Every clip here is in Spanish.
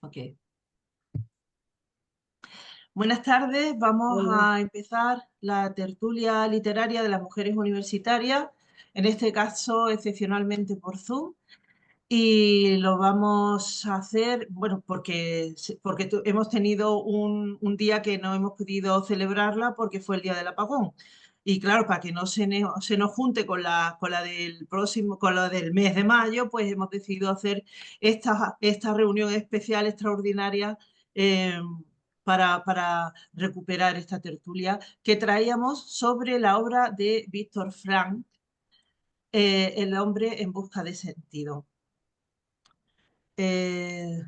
Ok. Buenas tardes, vamos Hola. a empezar la tertulia literaria de las mujeres universitarias, en este caso excepcionalmente por Zoom, y lo vamos a hacer, bueno, porque hemos tenido un día que no hemos podido celebrarla porque fue el día del apagón. Y claro, para que no se nos junte con la del próximo, con la del mes de mayo, pues hemos decidido hacer esta reunión especial, extraordinaria, eh, para recuperar esta tertulia que traíamos sobre la obra de Víctor Frank, El hombre en busca de sentido. Eh,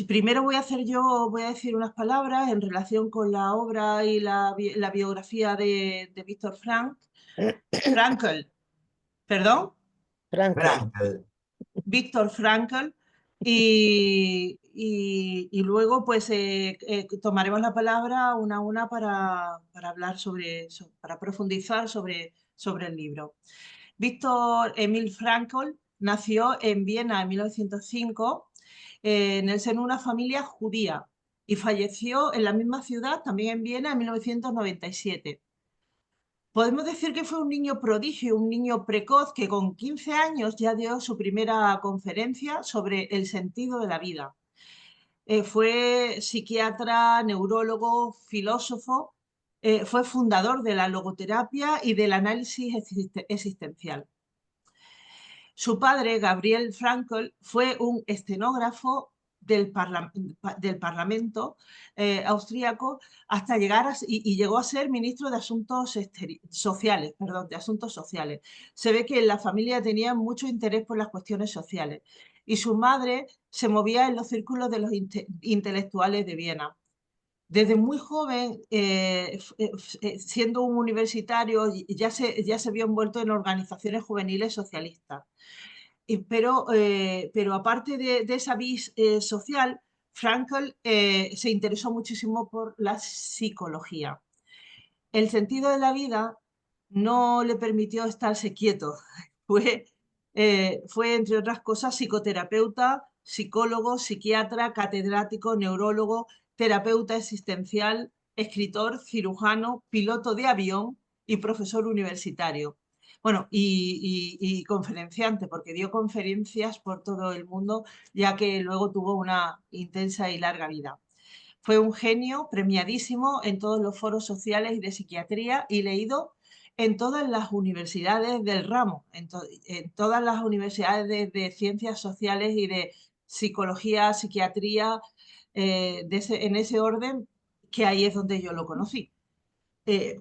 Primero voy a decir unas palabras en relación con la obra y la biografía de Víctor Frankl, perdón, Frankel. Frankel. Víctor Frankl, y luego pues tomaremos la palabra una a una para hablar para profundizar sobre el libro. Víctor Emil Frankl nació en Viena en 1905 en el seno de una familia judía y falleció en la misma ciudad, también en Viena, en 1997. Podemos decir que fue un niño prodigio, un niño precoz que con 15 años ya dio su primera conferencia sobre el sentido de la vida. Fue psiquiatra, neurólogo, filósofo, fue fundador de la logoterapia y del análisis existencial. Su padre, Gabriel Frankl, fue un estenógrafo del Parlamento austríaco hasta llegar y llegó a ser ministro de Asuntos Sociales, perdón, de Asuntos Sociales. Se ve que en la familia tenía mucho interés por las cuestiones sociales y su madre se movía en los círculos de los intelectuales de Viena. Desde muy joven, siendo un universitario, ya se vio envuelto en organizaciones juveniles socialistas. Pero aparte de esa vis social, Frankl se interesó muchísimo por la psicología. El sentido de la vida no le permitió estarse quieto. Fue, entre otras cosas, psicoterapeuta, psicólogo, psiquiatra, catedrático, neurólogo, terapeuta existencial, escritor, cirujano, piloto de avión y profesor universitario. Bueno, y conferenciante, porque dio conferencias por todo el mundo, ya que luego tuvo una intensa y larga vida. Fue un genio premiadísimo en todos los foros sociales y de psiquiatría y leído en todas las universidades del ramo, en todas las universidades de ciencias sociales y de psicología, psiquiatría, en ese orden, que ahí es donde yo lo conocí.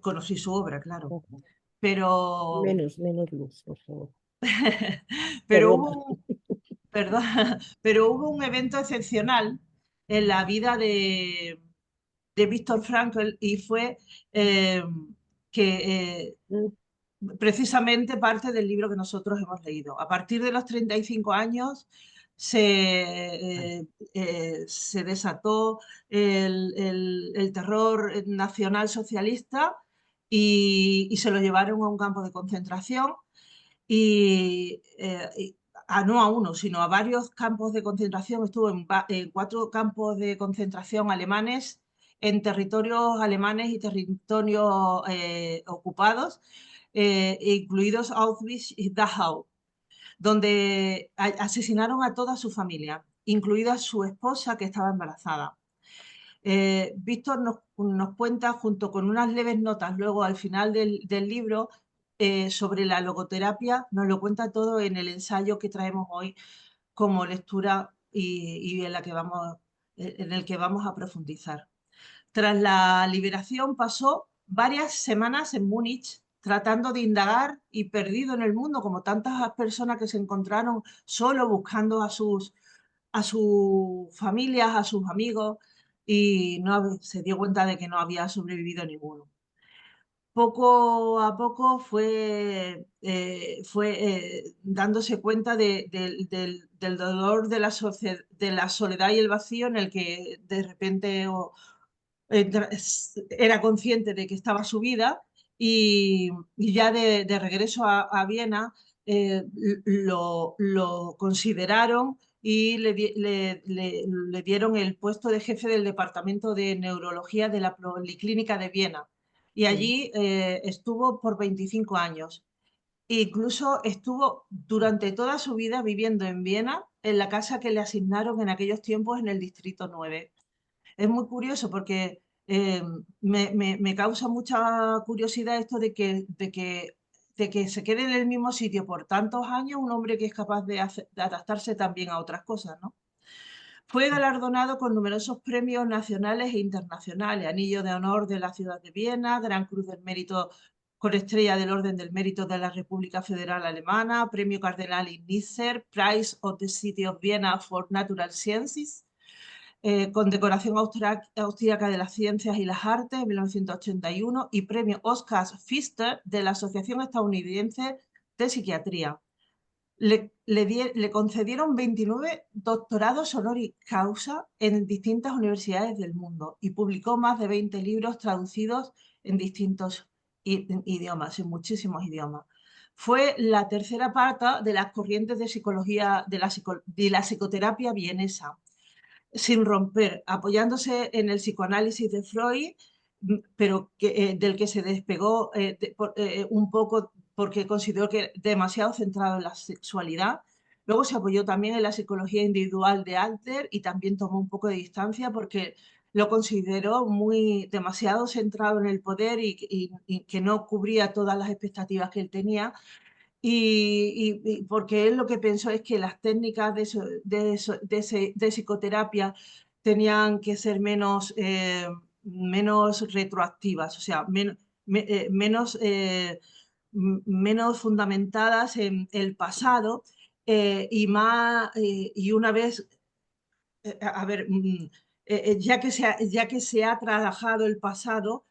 Conocí su obra, claro. Ujú. Pero, Menos luz, por favor. pero Perdona. hubo perdón, pero hubo un evento excepcional en la vida de Víctor Frankl y fue eh, que Mm. precisamente parte del libro que nosotros hemos leído. A partir de los 35 años se desató el terror nacional socialista y se lo llevaron a un campo de concentración no a uno, sino a varios campos de concentración. Estuvo en 4 campos de concentración alemanes, en territorios alemanes y territorios ocupados, incluidos Auschwitz y Dachau, donde asesinaron a toda su familia, incluida su esposa que estaba embarazada. Víctor nos cuenta, junto con unas leves notas luego al final del libro, sobre la logoterapia, nos lo cuenta todo en el ensayo que traemos hoy como lectura y en el que vamos a profundizar. Tras la liberación pasó varias semanas en Múnich tratando de indagar y perdido en el mundo, como tantas personas que se encontraron solo buscando a sus familias, a sus amigos, y se dio cuenta de que no había sobrevivido ninguno. Poco a poco fue dándose cuenta del dolor de la soledad y el vacío en el que de repente era consciente de que estaba su vida y ya de regreso a Viena lo consideraron y le dieron el puesto de jefe del Departamento de Neurología de la Policlínica de Viena. Y sí, allí estuvo por 25 años. E incluso estuvo durante toda su vida viviendo en Viena, en la casa que le asignaron en aquellos tiempos en el Distrito 9. Es muy curioso porque me causa mucha curiosidad esto de que se quede en el mismo sitio por tantos años un hombre que es capaz de adaptarse también a otras cosas, ¿no? Fue galardonado con numerosos premios nacionales e internacionales, Anillo de Honor de la Ciudad de Viena, Gran Cruz del Mérito con Estrella del Orden del Mérito de la República Federal Alemana, Premio Cardenal Innisser, Prize of the City of Vienna for Natural Sciences, Condecoración Austríaca de las Ciencias y las Artes en 1981 y Premio Oscar Pfister de la Asociación Estadounidense de Psiquiatría. Le concedieron 29 doctorados honoris causa en distintas universidades del mundo y publicó más de 20 libros traducidos en distintos idiomas, en muchísimos idiomas. Fue la tercera pata de las corrientes de psicología de la psicoterapia vienesa, sin romper, apoyándose en el psicoanálisis de Freud, pero del que se despegó un poco porque consideró que demasiado centrado en la sexualidad. Luego se apoyó también en la psicología individual de Adler y también tomó un poco de distancia porque lo consideró demasiado centrado en el poder y que no cubría todas las expectativas que él tenía. Y porque él lo que pensó es que las técnicas de psicoterapia tenían que ser menos retroactivas, o sea, menos fundamentadas en el pasado y una vez a ver, ya que se ha trabajado el pasado,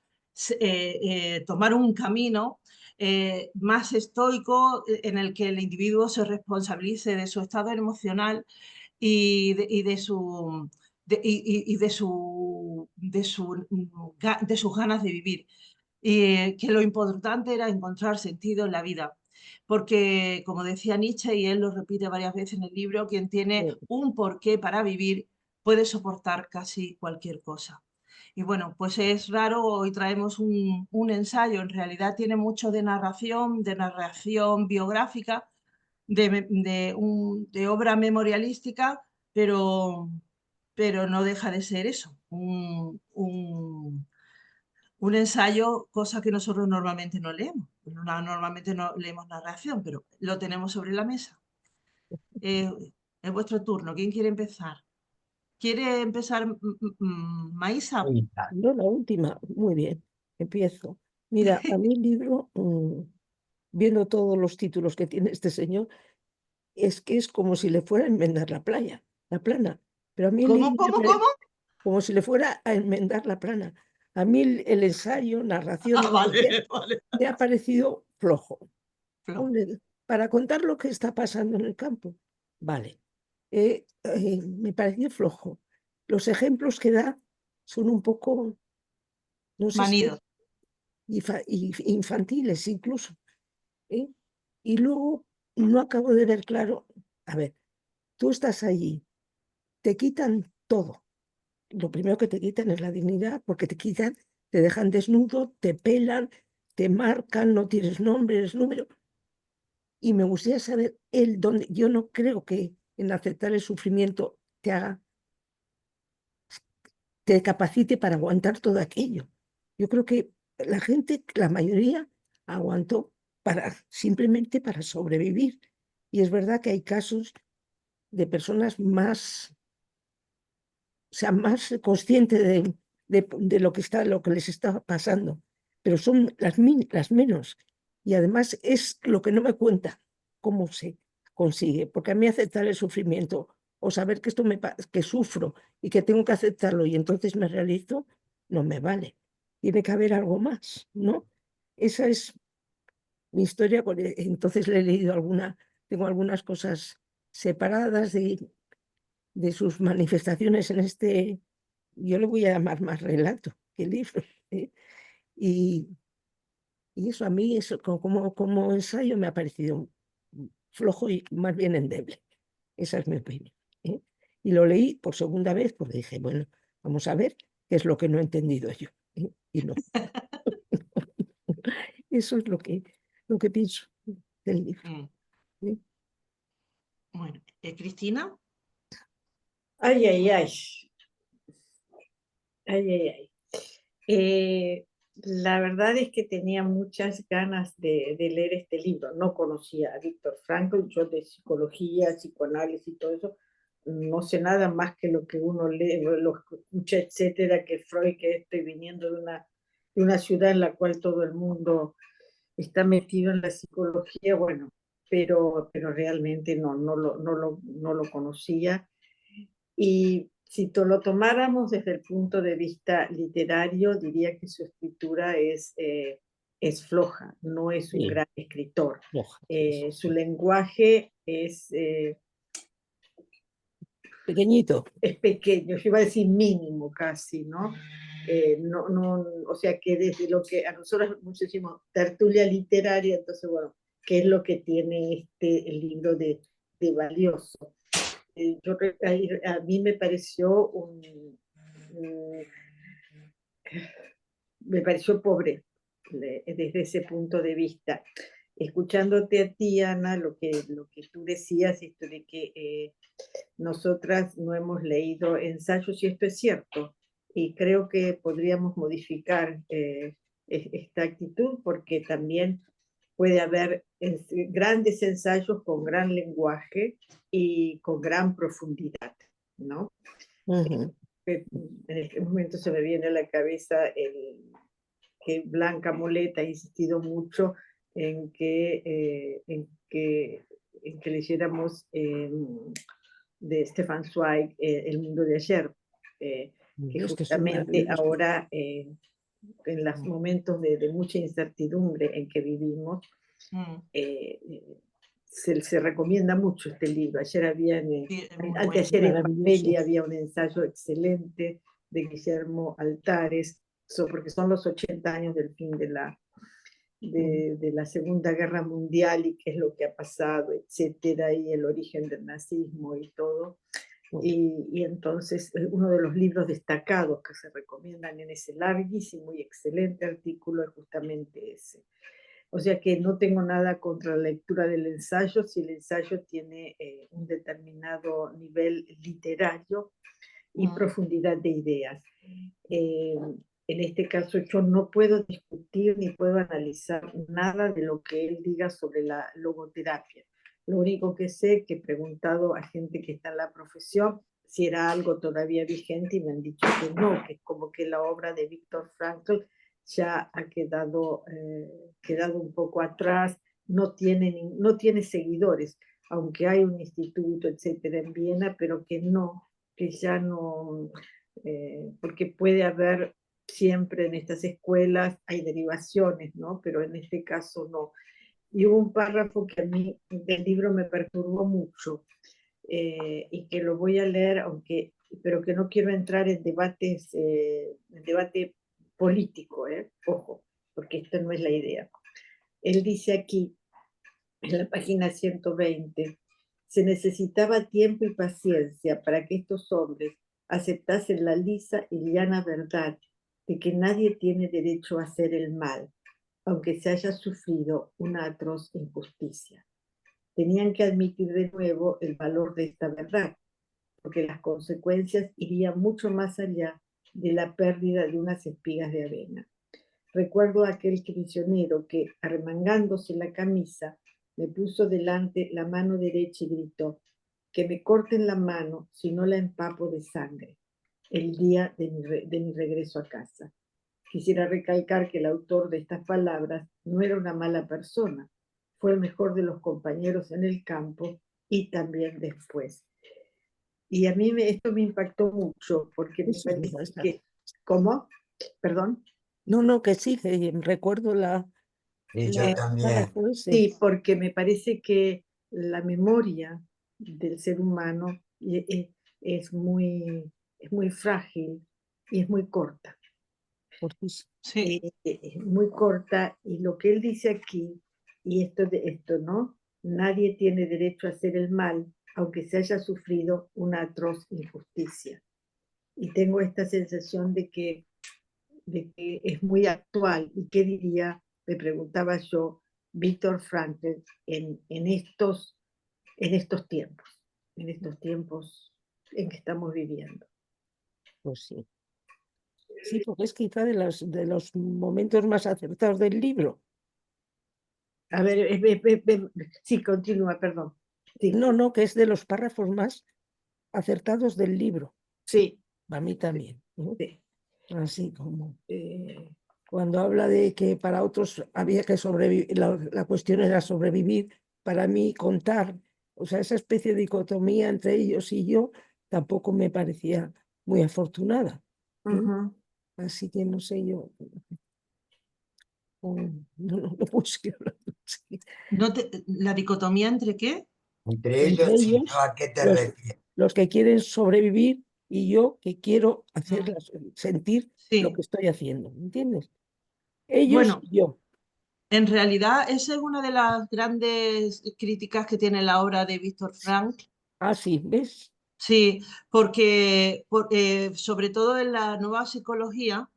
tomar un camino más estoico en el que el individuo se responsabilice de su estado emocional y de su y de sus ganas de vivir. Y que lo importante era encontrar sentido en la vida. Porque, como decía Nietzsche, y él lo repite varias veces en el libro, quien tiene sí, un porqué para vivir puede soportar casi cualquier cosa. Y bueno, pues es raro, hoy traemos un ensayo, en realidad tiene mucho de narración biográfica, de obra memorialística, pero no deja de ser eso, un ensayo, cosa que nosotros normalmente no leemos. Normalmente no leemos narración, pero lo tenemos sobre la mesa. Eh, es vuestro turno. ¿Quién quiere empezar? ¿Quiere empezar Maísa? yo la última, muy bien, empiezo. Mira, a mí el libro, viendo todos los títulos que tiene este señor, es que es como si le fuera a enmendar la playa, la plana. Pero a mí el ¿Cómo, libro cómo, cómo? como si le fuera a enmendar la plana. A mí el ensayo, narración, Ah, lo que sea, vale, vale. me ha parecido flojo. Flojo. Hombre, para contar lo que está pasando en el campo, vale. Me pareció flojo. Los ejemplos que da son un poco, no sé si Manido. infantiles incluso, ¿eh? Y luego no acabo de ver claro, a ver, tú estás allí, te quitan todo. Lo primero que te quitan es la dignidad, porque te quitan, te dejan desnudo, te pelan, te marcan, no tienes nombre, eres número. Y me gustaría saber él dónde, yo no creo que en aceptar el sufrimiento te capacite para aguantar todo aquello. Yo creo que la gente, la mayoría, aguantó simplemente para sobrevivir. Y es verdad que hay casos de personas más, o sea, más conscientes de lo que les está pasando, pero son las menos. Y además es lo que no me cuenta cómo se consigue, porque a mí aceptar el sufrimiento o saber que que sufro y que tengo que aceptarlo y entonces me realizo, no me vale. Tiene que haber algo más, ¿no? Esa es mi historia. Entonces le he leído tengo algunas cosas separadas de sus manifestaciones en este, yo le voy a llamar más relato que libro. ¿Eh? Y, y eso a mí, eso como ensayo me ha parecido flojo y más bien endeble. Esa es mi opinión, ¿eh? Y lo leí por segunda vez porque dije, bueno, vamos a ver qué es lo que no he entendido yo, ¿eh? Y no. Eso es lo que pienso del libro, Mm. ¿eh? Bueno, Cristina. Ay, ay, ay. Ay, ay, ay. La verdad es que tenía muchas ganas de leer este libro. No conocía a Víctor Frankl, yo de psicología, psicoanálisis y todo eso, no sé nada más que lo que uno lee, lo escucha, etcétera, que Freud, que estoy viniendo de una ciudad en la cual todo el mundo está metido en la psicología, bueno, pero realmente no lo conocía. Y si lo tomáramos desde el punto de vista literario, diría que su escritura es floja, no es un Sí, gran escritor. floja, Su lenguaje pequeñito. es pequeño, yo iba a decir mínimo casi, ¿no? O sea que desde lo que a nosotros muchos decimos tertulia literaria, entonces, bueno, ¿qué es lo que tiene el libro de valioso? A mí me pareció me pareció pobre desde ese punto de vista. Escuchándote a ti, Ana, lo que tú decías, esto de que nosotras no hemos leído ensayos, y esto es cierto, y creo que podríamos modificar esta actitud, porque también puede haber grandes ensayos con gran lenguaje y con gran profundidad, ¿no? Ujú. En este momento se me viene a la cabeza que Blanca Moleta ha insistido mucho en que leyéramos de Stefan Zweig, El mundo de ayer, que Es que son justamente maravillosos. ahora, en los momentos de mucha incertidumbre en que vivimos, Mm. Se recomienda mucho este libro. Ayer había, Sí, es muy bueno. anteayer en Maravilloso. Papeli había un ensayo excelente de Guillermo Altares, porque son los 80 años del fin de la Segunda Guerra Mundial y qué es lo que ha pasado, etcétera, y el origen del nazismo y todo. Y entonces uno de los libros destacados que se recomiendan en ese larguísimo y excelente artículo es justamente ese. O sea que no tengo nada contra la lectura del ensayo si el ensayo tiene un determinado nivel literario y profundidad de ideas. En este caso yo no puedo discutir ni puedo analizar nada de lo que él diga sobre la logoterapia. Lo único que sé que he preguntado a gente que está en la profesión si era algo todavía vigente y me han dicho que no, que es como que la obra de Víctor Frankl ya ha quedado un poco atrás, no tiene seguidores, aunque hay un instituto, etcétera, en Viena, pero que ya no, porque puede haber siempre en estas escuelas, hay derivaciones, ¿no? Pero en este caso no. Y hubo un párrafo que a mí del libro me perturbó mucho y que lo voy a leer, pero que no quiero entrar en debate político, ojo, porque esta no es la idea. Él dice aquí, en la página 120, se necesitaba tiempo y paciencia para que estos hombres aceptasen la lisa y llana verdad de que nadie tiene derecho a hacer el mal, aunque se haya sufrido una atroz injusticia. Tenían que admitir de nuevo el valor de esta verdad, porque las consecuencias irían mucho más allá de la pérdida de unas espigas de avena. Recuerdo a aquel prisionero que, arremangándose la camisa, me puso delante la mano derecha y gritó: que me corten la mano si no la empapo de sangre, el día de mi regreso a casa. Quisiera recalcar que el autor de estas palabras no era una mala persona, fue el mejor de los compañeros en el campo y también después. Y a mí esto me impactó mucho porque me Eso es parece verdad. que, ¿cómo? Perdón. No, que sí, que recuerdo Y yo también. párrafo ese. Sí, porque me parece que la memoria del ser humano es muy frágil y es muy corta. Fortísimo. Sí. Es muy corta, y lo que él dice aquí, y esto, ¿no? nadie tiene derecho a hacer el mal, aunque se haya sufrido una atroz injusticia. Y tengo esta sensación de que es muy actual. ¿Y qué diría, me preguntaba yo, Víctor Frankl en estos tiempos, en que estamos viviendo? Pues sí. Sí, porque es quizá de los momentos más acertados del libro. A ver, sí, continúa, perdón. Sí, No, que es de los párrafos más acertados del libro. sí, Para mí también, ¿no? sí. Así como Eh, cuando habla de que para otros había que sobrevivir, la cuestión era sobrevivir, para mí contar, o sea, esa especie de dicotomía entre ellos y yo tampoco me parecía muy afortunada. ujú. Así que no sé yo, no puedo seguir hablando. Sí. No ¿la dicotomía entre qué? Entre Entre ellos, sí, ¿no? ellos, ¿A qué te los, refieres? los que quieren sobrevivir y yo que quiero Mm, sentir lo sí. que estoy haciendo, ¿entiendes? Ellos Bueno, y yo. en realidad esa es una de las grandes críticas que tiene la obra de Víctor Frank. Ah, sí, ¿ves? Sí, porque sobre todo en la nueva psicología,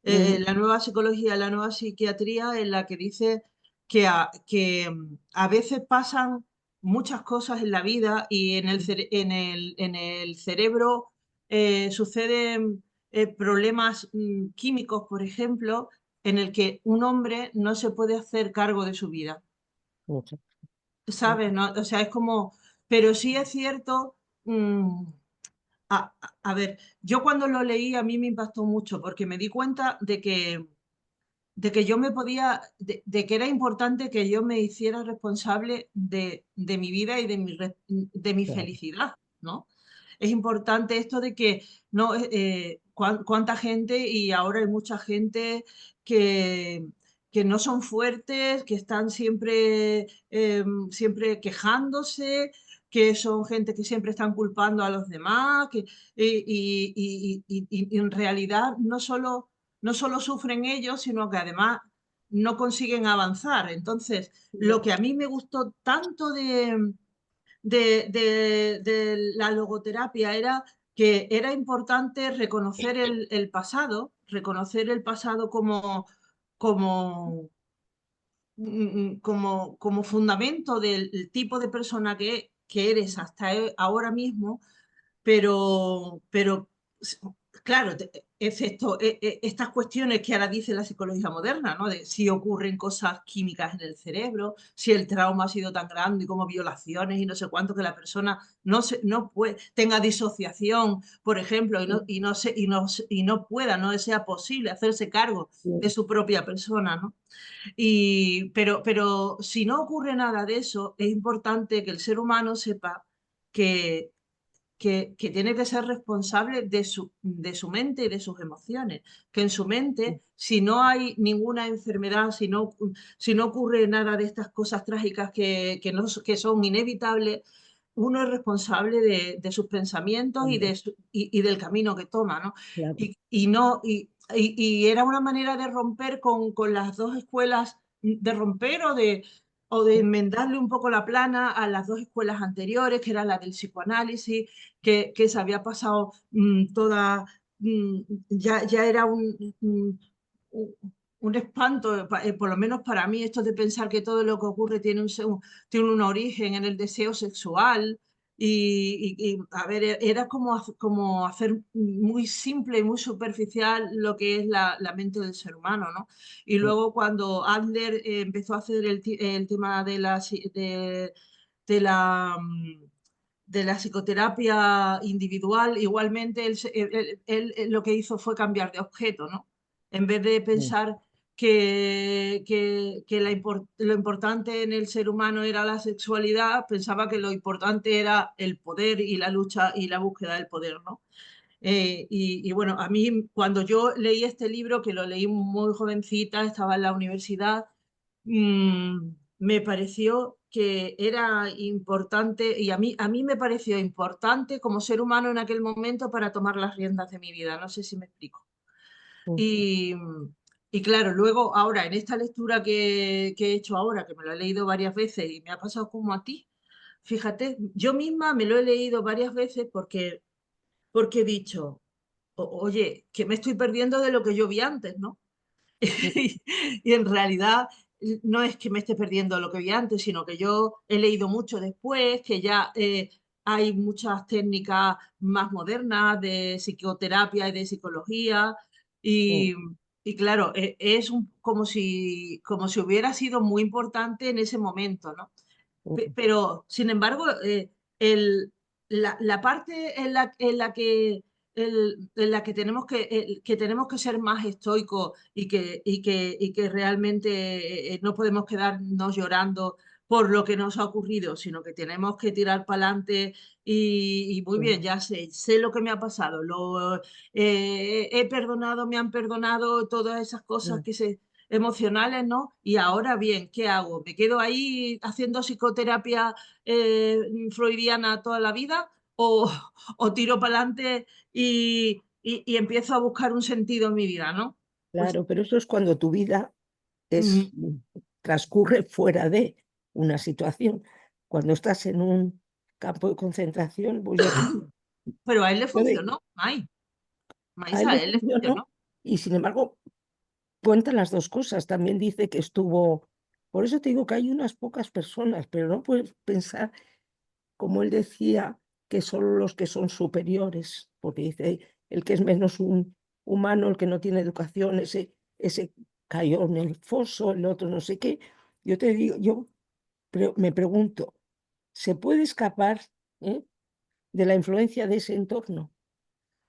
la nueva psiquiatría, en la que dice que a veces pasan muchas cosas en la vida y en el cerebro suceden problemas químicos, por ejemplo, en el que un hombre no se puede hacer cargo de su vida. Mucho. ¿Sabes? ¿No? O sea, es como, pero sí es cierto. A ver, yo cuando lo leí a mí me impactó mucho porque me di cuenta de que yo me podía, de que era importante que yo me hiciera responsable de mi vida y de mi Claro. felicidad, ¿no? Es importante esto de que no, cuánta gente, y ahora hay mucha gente que, que no son fuertes, que están siempre quejándose, que son gente que siempre están culpando a los demás, y en realidad no solo sufren ellos, sino que además no consiguen avanzar. Entonces, lo que a mí me gustó tanto de la logoterapia era que era importante reconocer el pasado como, como fundamento del tipo de persona que eres hasta ahora mismo, pero claro, excepto estas cuestiones que ahora dice la psicología moderna, ¿no? De si ocurren cosas químicas en el cerebro, si el trauma ha sido tan grande como violaciones y no sé cuánto, que la persona no puede, tenga disociación, por ejemplo, y no pueda, no sea posible hacerse cargo de Sí, su propia persona, ¿no? Pero si no ocurre nada de eso, es importante que el ser humano sepa que, que tiene que ser responsable de su mente y de sus emociones, que en su mente, si no hay ninguna enfermedad, si no ocurre nada de estas cosas trágicas que son inevitables, uno es responsable de sus pensamientos y, hombre, y del camino que toma, ¿no? claro. Y era una manera de romper con las dos escuelas, de romper o de enmendarle un poco la plana a las dos escuelas anteriores, que era la del psicoanálisis, que se había pasado toda, ya era un espanto, por lo menos para mí, esto de pensar que todo lo que ocurre tiene un origen en el deseo sexual. A ver, era como hacer muy simple y muy superficial lo que es la mente del ser humano, ¿no? Y luego cuando Adler empezó a hacer el tema de la, mm, de la psicoterapia individual, igualmente él lo que hizo fue cambiar de objeto, ¿no? En vez de pensar lo importante en el ser humano era la sexualidad, pensaba que lo importante era el poder y la lucha y la búsqueda del poder, ¿no? Y bueno, a mí cuando yo leí este libro, que lo leí muy jovencita, estaba en la universidad, me pareció que era importante, y a mí me pareció importante como ser humano en aquel momento para tomar las riendas de mi vida. No sé si me explico. Mm. Y, y claro, luego ahora en esta lectura que he hecho ahora, que me lo he leído varias veces y me ha pasado como a ti, fíjate, yo misma me lo he leído varias veces porque he dicho, oye, que me estoy perdiendo de lo que yo vi antes, ¿no? Y en realidad no es que me esté perdiendo lo que vi antes, sino que yo he leído mucho después, que ya hay muchas técnicas más modernas de psicoterapia y de psicología. Y, y claro, como si hubiera sido muy importante en ese momento, ¿no? Pero, sin embargo, el, la parte en la que tenemos que ser más estoicos y que realmente no podemos quedarnos llorando por lo que nos ha ocurrido, sino que tenemos que tirar para adelante y muy bien, ya sé lo que me ha pasado, he perdonado, me han perdonado, todas esas cosas emocionales, ¿no? Y ahora bien, ¿qué hago? ¿Me quedo ahí haciendo psicoterapia freudiana toda la vida o, o tiro para adelante y empiezo a buscar un sentido en mi vida, ¿no? Pues Claro, pero eso es cuando tu vida mm, transcurre fuera de una situación. Cuando estás en un campo de concentración, pues ya te digo, pero a él le yo de- funcionó, a él Maísa, a le él le funcionó funcionó. y sin embargo cuenta las dos cosas. También dice que estuvo, por eso te digo que hay unas pocas personas, pero no puedes pensar, como él decía, que solo los que son superiores, porque dice, el que es menos un humano, el que no tiene educación, ese cayó en el foso, el otro no sé qué. Yo te digo, me pregunto, ¿se puede escapar, eh, de la influencia de ese entorno?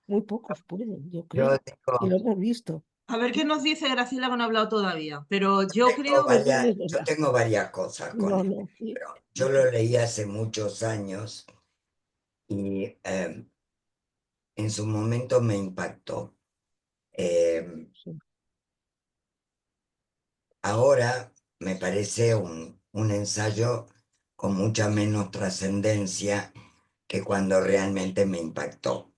Muy pocos pueden, yo Yo creo, y digo, lo hemos visto. A ver qué nos dice Graciela, que no ha hablado todavía, pero yo tengo creo, Es yo verdad. tengo varias cosas con No, él, no, sí, pero yo lo leí hace muchos años y en su momento me impactó. Eh, sí. Ahora me parece un ensayo con mucha menos trascendencia que cuando realmente me impactó.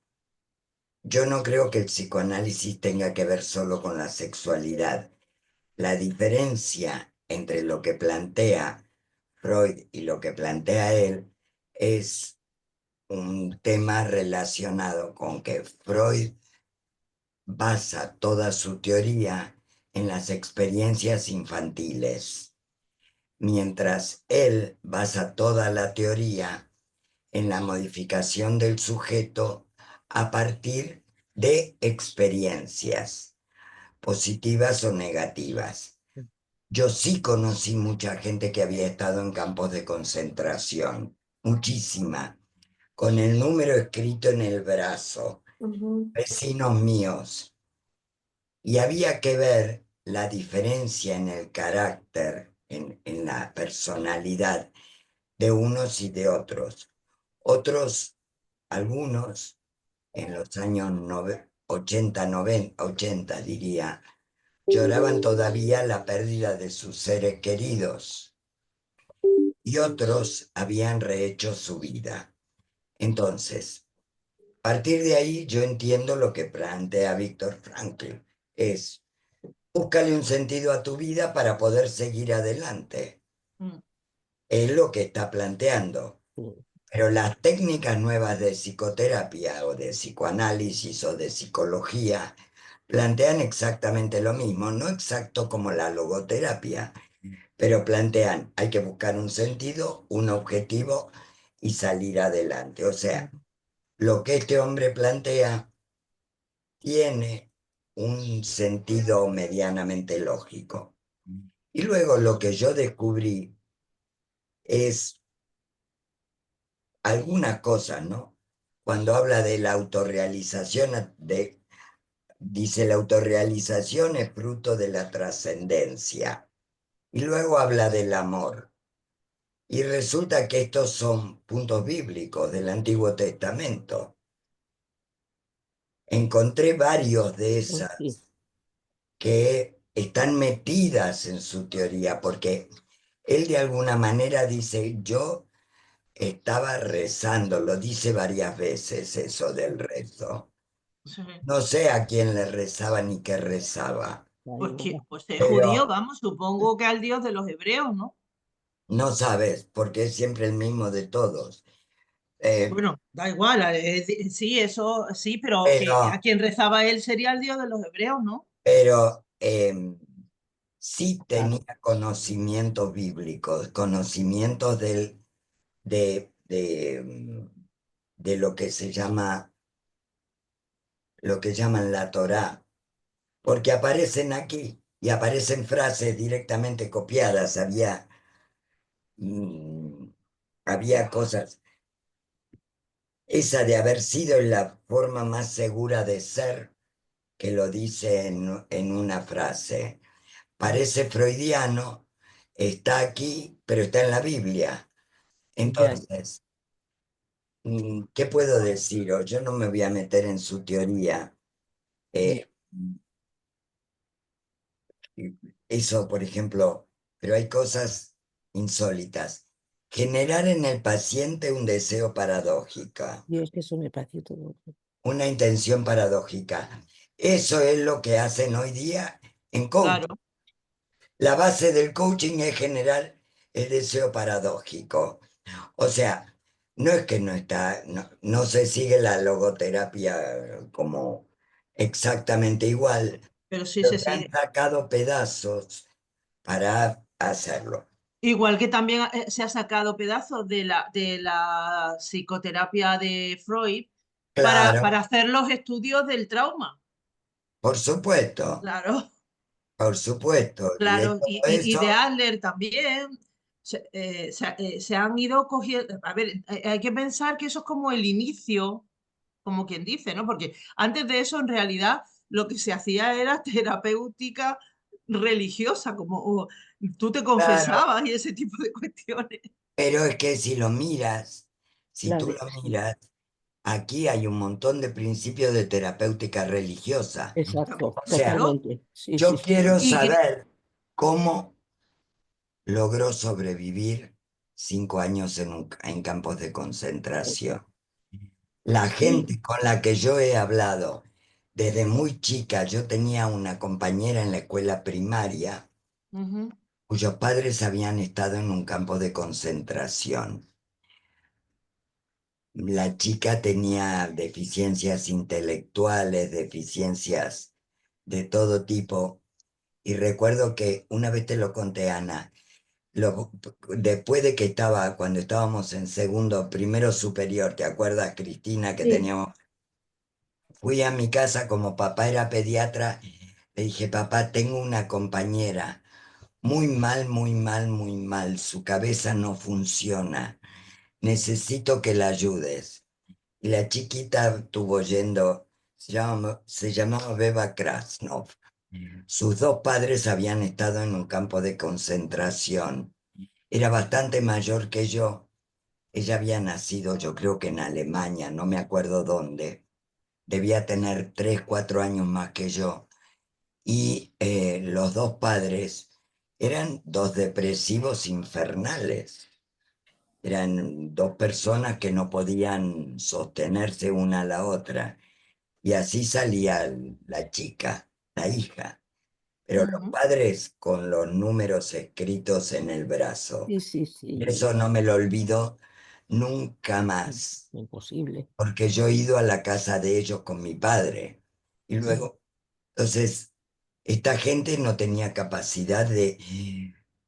Yo no creo que el psicoanálisis tenga que ver solo con la sexualidad. La diferencia entre lo que plantea Freud y lo que plantea él es un tema relacionado con que Freud basa toda su teoría en las experiencias infantiles, mientras él basa toda la teoría en la modificación del sujeto a partir de experiencias, positivas o negativas. Yo sí conocí mucha gente que había estado en campos de concentración, muchísima, con el número escrito en el brazo, vecinos míos, y había que ver la diferencia en el carácter, en la personalidad de unos y de otros. Otros, algunos, en los años 80, 90, 80 diría, lloraban todavía la pérdida de sus seres queridos y otros habían rehecho su vida. Entonces, a partir de ahí yo entiendo lo que plantea Víctor Frankl, es búscale un sentido a tu vida para poder seguir adelante. mm, Es lo que está planteando. Pero las técnicas nuevas de psicoterapia o de psicoanálisis o de psicología plantean exactamente lo mismo, no exacto como la logoterapia, pero plantean, hay que buscar un sentido, un objetivo y salir adelante. O sea, lo que este hombre plantea tiene un sentido medianamente lógico. Y luego lo que yo descubrí es algunas cosas, ¿no? Cuando habla de la autorrealización, dice la autorrealización es fruto de la trascendencia. Y luego habla del amor. Y resulta que estos son puntos bíblicos del Antiguo Testamento. Encontré varios de Pues sí, esas que están metidas en su teoría, porque él de alguna manera dice, yo estaba rezando, lo dice varias veces eso del rezo. sí, No sé a quién le rezaba ni qué rezaba, Pues, Claro, pues es judío, pero vamos, supongo que al Dios de los hebreos, ¿no? no sabes, porque es siempre el mismo de todos. Eh, Bueno, da igual, sí, eso sí, pero que a pero quien rezaba él sería el Dios de los hebreos, ¿no? pero sí claro. tenía conocimientos bíblicos, conocimientos de lo que se llama, lo que llaman la Torá, porque aparecen aquí y aparecen frases directamente copiadas. Mm, había cosas, esa de haber sido la forma más segura de ser, que lo dice en una frase. Parece freudiano, está aquí, pero está en la Biblia. Ya, Entonces, ¿qué puedo deciros? Yo no me voy a meter en su teoría. ya. Eh, Eso, por ejemplo, pero hay cosas insólitas. Generar en el paciente un deseo paradójico, Dios, que eso me pareció todo. una intención paradójica. Eso es lo que hacen hoy día en coaching. Claro, La base del coaching es generar el deseo paradójico. O sea, no es que no está, no se sigue la logoterapia como exactamente igual, pero sí pero se se han sigue. sacado pedazos para hacerlo. Igual que también se ha sacado pedazos de la psicoterapia de Freud para Claro, hacer los estudios del trauma. por supuesto, Claro, por supuesto. Y de claro. todo Y de eso, Adler también. Se han ido cogiendo. A ver, hay que pensar que eso es como el inicio, como quien dice, ¿no? Porque antes de eso, en realidad, lo que se hacía era terapéutica religiosa, como tú te claro, confesabas y ese tipo de cuestiones. pero es que si lo miras, si tú Claro, lo sí, miras, aquí hay un montón de principios de terapéutica religiosa. exacto, O sea, Claro. totalmente. Sí, sí, yo sí, quiero sí. Y que, saber cómo logró sobrevivir 5 años en campos de concentración. La Sí, gente con la que yo he hablado desde muy chica, yo tenía una compañera en la escuela primaria ujú, cuyos padres habían estado en un campo de concentración. La chica tenía deficiencias intelectuales, deficiencias de todo tipo, y recuerdo que una vez te lo conté, Ana, después de que cuando estábamos en segundo, primero superior, ¿te acuerdas, Cristina, que Sí, teníamos? Fui a mi casa, como papá era pediatra, le dije, papá, tengo una compañera muy mal, muy mal, muy mal, su cabeza no funciona, necesito que la ayudes. Y la chiquita estuvo yendo, se llamaba Beba Krasnov. Sus dos padres habían estado en un campo de concentración. Era bastante mayor que yo. Ella había nacido, yo creo que en Alemania, no me acuerdo dónde. Debía tener 3, 4 años más que yo. Y los dos padres eran dos depresivos infernales. Eran dos personas que no podían sostenerse una a la otra. Y así salía la chica, la hija. Pero los ujú. padres con los números escritos en el brazo. sí, sí, sí. Eso no me lo olvido nunca más, Imposible. porque yo he ido a la casa de ellos con mi padre. Y Sí, luego, entonces, esta gente no tenía capacidad de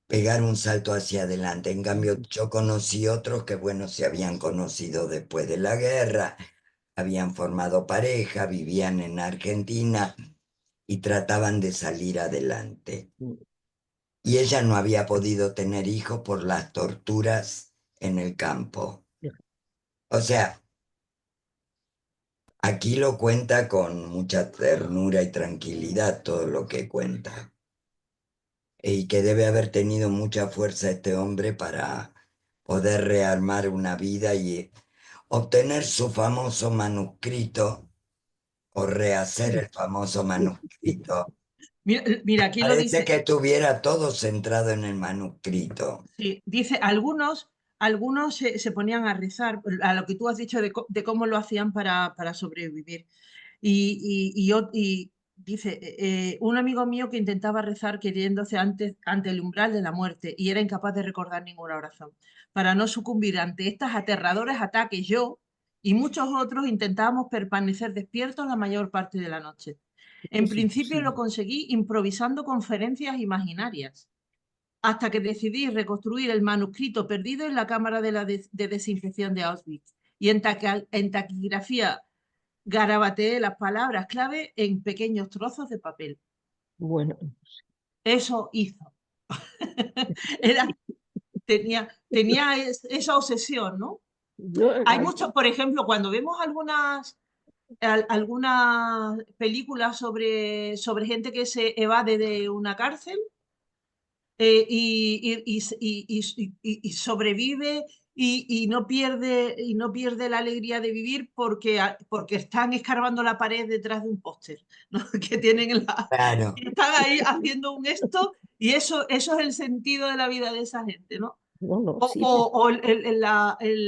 pegar un salto hacia adelante. En cambio, yo conocí otros que, bueno, se habían conocido después de la guerra, habían formado pareja, vivían en Argentina y trataban de salir adelante. sí, Y ella no había podido tener hijos por las torturas en el campo. O sea, aquí lo cuenta con mucha ternura y tranquilidad todo lo que cuenta. Y que debe haber tenido mucha fuerza este hombre para poder rearmar una vida y obtener su famoso manuscrito o rehacer el famoso sí. manuscrito. Mira, aquí lo Parece dice. que estuviera todo centrado en el manuscrito. Sí, dice, algunos se ponían a rezar, a lo que tú has dicho de cómo lo hacían para sobrevivir. Y dice, un amigo mío que intentaba rezar queriéndose ante el umbral de la muerte y era incapaz de recordar ninguna oración. Para no sucumbir ante estas aterradores ataques, yo y muchos otros intentábamos permanecer despiertos la mayor parte de la noche. En Es principio lo imposible. conseguí improvisando conferencias imaginarias, hasta que decidí reconstruir el manuscrito perdido en la cámara de desinfección de Auschwitz. Y en taquigrafía garabateé las palabras clave en pequeños trozos de papel. Bueno, Eso hizo. Era, tenía esa obsesión, ¿no? yo, Hay muchos, por ejemplo, cuando vemos algunas películas sobre gente que se evade de una cárcel, y sobrevive y no pierde la alegría de vivir porque están escarbando la pared detrás de un póster, ¿no? Que tienen Claro, y están ahí haciendo un esto y eso es el sentido de la vida de esa gente, ¿no? no, no, O, sí, o- o en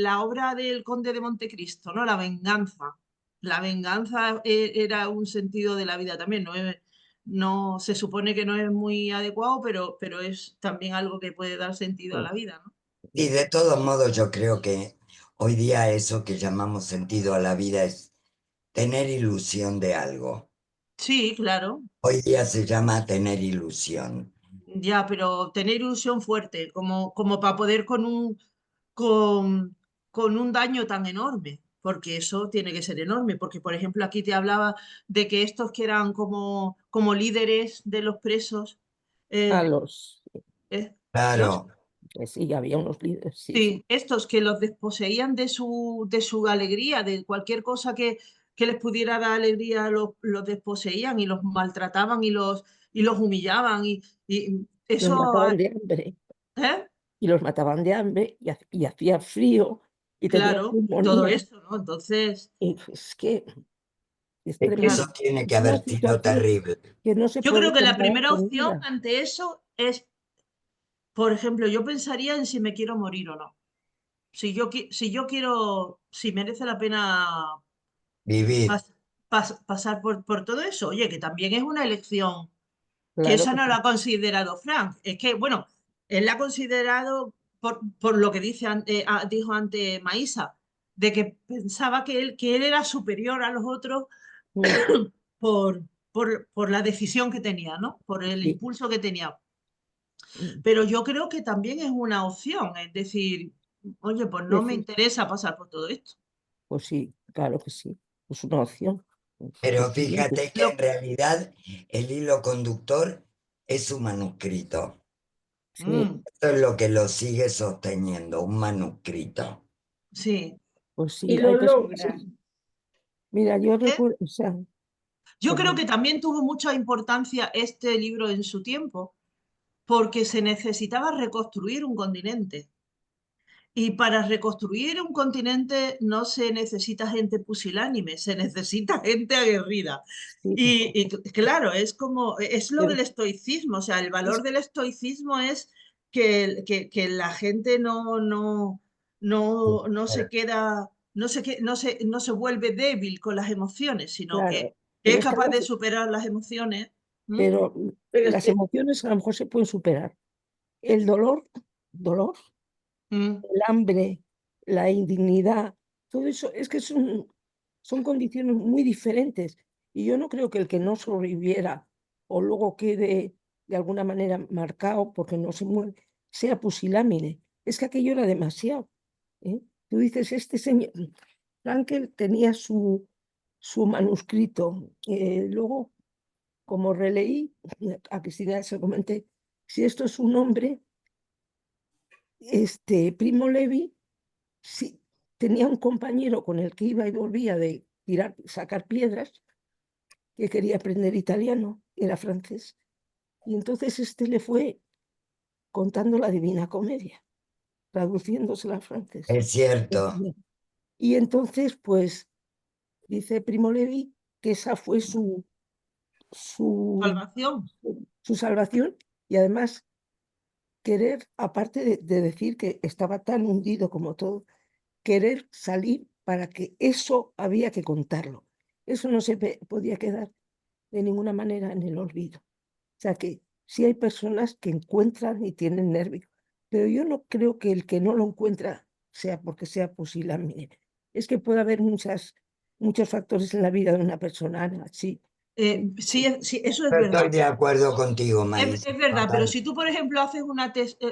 la obra del Conde de Montecristo, ¿no? La venganza. La venganza era un sentido de la vida también, no se supone que no es muy adecuado, pero es también algo que puede dar sentido a la vida, ¿no? y de todos modos yo creo que hoy día eso que llamamos sentido a la vida es tener ilusión de algo. Sí, claro, Hoy día se llama tener ilusión. ya, pero tener ilusión fuerte, como para poder con, con un daño tan enorme, porque eso tiene que ser enorme, porque por ejemplo aquí te hablaba de que estos que eran como líderes de los presos, a eh, los, eh, los, Claro, sí, había unos líderes, sí, sí, sí, estos que los desposeían de su alegría, de cualquier cosa que les pudiera dar alegría, los desposeían y los maltrataban y los humillaban y los eso, mataban de hambre, ¿eh? y los mataban de hambre, y hacía frío, y tenían Claro, y todo pulmonía, eso, ¿no? Entonces, y es que es es que claro, eso tremendo. tiene que Es una haber sido situación terrible. que no se yo creo puede que la comparar primera con opción nada. ante eso es, por ejemplo, yo pensaría en si me quiero morir o no. Si yo quiero, si merece la pena Vivir. pasar por todo eso. Oye, que también es una elección, que Claro esa que no la sí, ha considerado Frank. Es que, bueno, él la ha considerado por lo que dijo ante Maísa, de que pensaba que él era superior a los otros mm, por, por la decisión que tenía, ¿no? Por el sí, impulso que tenía. mm, Pero yo creo que también es una opción, es decir, oye, pues no me decir, interesa pasar por todo esto. pues sí, claro que sí, es una opción. Pero Totalmente. fíjate que en Lo, realidad el hilo conductor es su manuscrito. Sí, mm, Esto es lo que lo sigue sosteniendo, un manuscrito. sí. pues Y sí, hay lo personas. logra. Mira, yo ¿Eh? recuerdo, o sea, Yo creo perdón, que también tuvo mucha importancia este libro en su tiempo, porque se necesitaba reconstruir un continente. Y para reconstruir un continente no se necesita gente pusilánime, se necesita gente aguerrida. sí, Y claro, es lo pero del estoicismo, o sea, el es, valor del estoicismo es que la gente no se queda, no se vuelve débil con las emociones, sino claro, que pero es es que capaz de superar las emociones. ¿Mm? pero Pero las emociones a lo mejor se pueden superar. El dolor, ¿Mm? el hambre, la indignidad, todo eso es que son condiciones muy diferentes. Y yo no creo que el que no sobreviviera o luego quede de alguna manera marcado porque no se muere, sea pusilánime. Es que aquello era demasiado. ¿Eh? Tú dices, este señor, Frankel tenía su manuscrito. Luego, como releí, a Cristina se lo comenté, si esto es un hombre, Primo Levi, sí, tenía un compañero con el que iba y volvía de sacar piedras, que quería aprender italiano, era francés. Y entonces le fue contando la Divina Comedia, traduciéndosela al francés. Es cierto. Y entonces, pues, dice Primo Levi que esa fue su, Salvación. su salvación y además querer, aparte de decir que estaba tan hundido como todo, querer salir para que eso había que contarlo. Eso no se podía quedar de ninguna manera en el olvido. O sea que sí hay personas que encuentran y tienen nervios, pero yo no creo que el que no lo encuentra sea porque sea pusilánime. Es que puede haber muchos factores en la vida de una persona así. Sí, sí, eso es Yo verdad. estoy de acuerdo contigo, Maíz. Es verdad, pero Total. si tú, por ejemplo, haces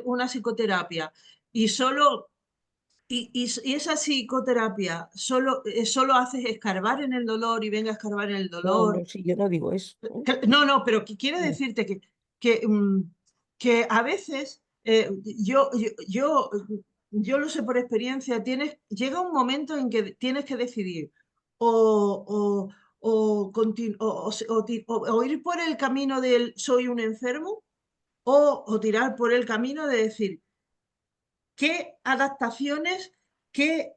una psicoterapia y solo y esa psicoterapia solo haces escarbar en el dolor y venga a escarbar en el No, dolor. no, sí, yo no digo eso, ¿no? No, pero que quiere No, decirte que a veces, yo lo sé por experiencia, llega un momento en que tienes que decidir o, o ir por el camino del soy un enfermo o tirar por el camino de decir, qué adaptaciones, qué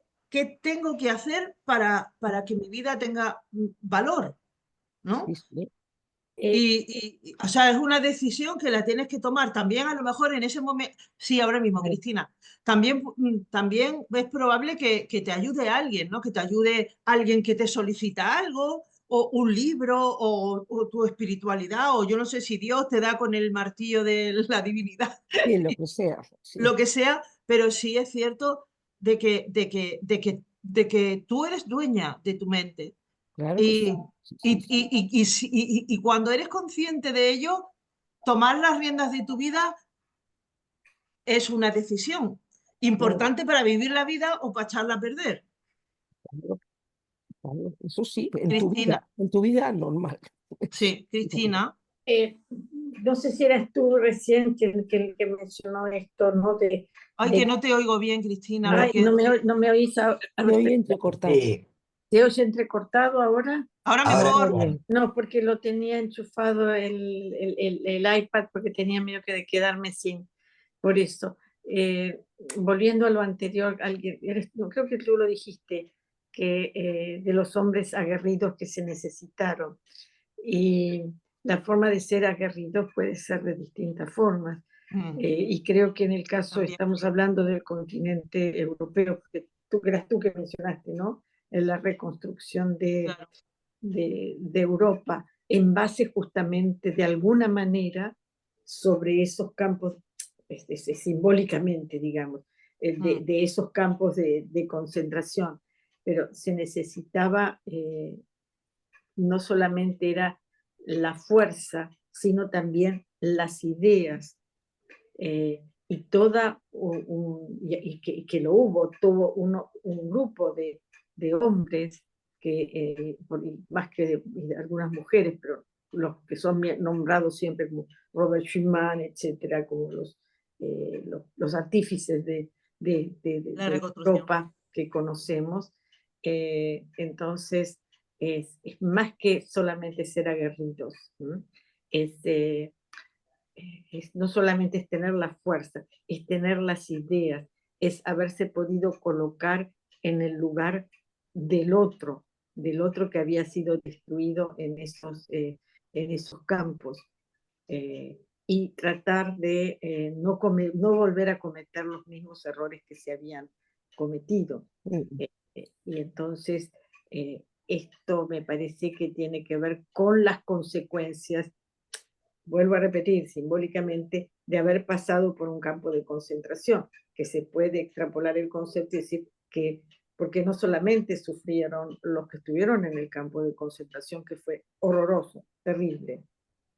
tengo que hacer para que mi vida tenga valor, sí, ¿no? sí. O sea, es una decisión que la tienes que tomar también a lo mejor en ese momento, sí, ahora mismo, Claro. Cristina, también es probable que te ayude alguien, ¿no? Que te ayude alguien que te solicita algo, o un libro, o tu espiritualidad, o yo no sé si Dios te da con el martillo de la divinidad, Sí, lo que sea, lo sí, que sea, pero sí es cierto de que tú eres dueña de tu mente. claro que sí, Y, sí, sí, y, sí. y cuando eres consciente de ello, tomar las riendas de tu vida es una decisión Claro, importante para vivir la vida o para echarla a perder. claro, claro. Eso sí, Cristina, en tu vida normal. sí, Cristina. Eh, no sé si eras tú recién que mencionó esto, ¿no? Ay, que no te oigo bien, Cristina, No, Ay, porque no me oís te oye entrecortado. Sí, ¿Te oye entrecortado ahora? ahora ahora Ahora mejor. bien. bien. No, porque lo tenía enchufado el iPad porque tenía miedo de quedarme sin, por eso. Eh, Volviendo a lo anterior, no, creo que tú lo dijiste, que de los hombres aguerridos que se necesitaron. Y la forma de ser aguerridos puede ser de distintas formas. Mm, Y creo que en el caso, también, estamos hablando del continente europeo, porque eras tú que mencionaste, ¿no? En la reconstrucción claro. de Europa, en base justamente de alguna manera sobre esos campos, simbólicamente, digamos, Mm, de esos campos de concentración. Pero se necesitaba, no solamente era la fuerza, sino también las ideas, y que lo hubo, tuvo un grupo de hombres, más que de algunas mujeres, pero los que son nombrados siempre como Robert Schumann, etcétera, como los artífices la de reconstrucción. Europa que conocemos. Entonces, es más que solamente ser aguerridos, ¿no? Es, no solamente es tener la fuerza, es tener las ideas, es haberse podido colocar en el lugar del otro que había sido destruido en esos campos, y tratar de no volver a cometer los mismos errores que se habían cometido. Mm, Y entonces, esto me parece que tiene que ver con las consecuencias, vuelvo a repetir, simbólicamente, de haber pasado por un campo de concentración, que se puede extrapolar el concepto y decir que, porque no solamente sufrieron los que estuvieron en el campo de concentración, que fue horroroso, terrible,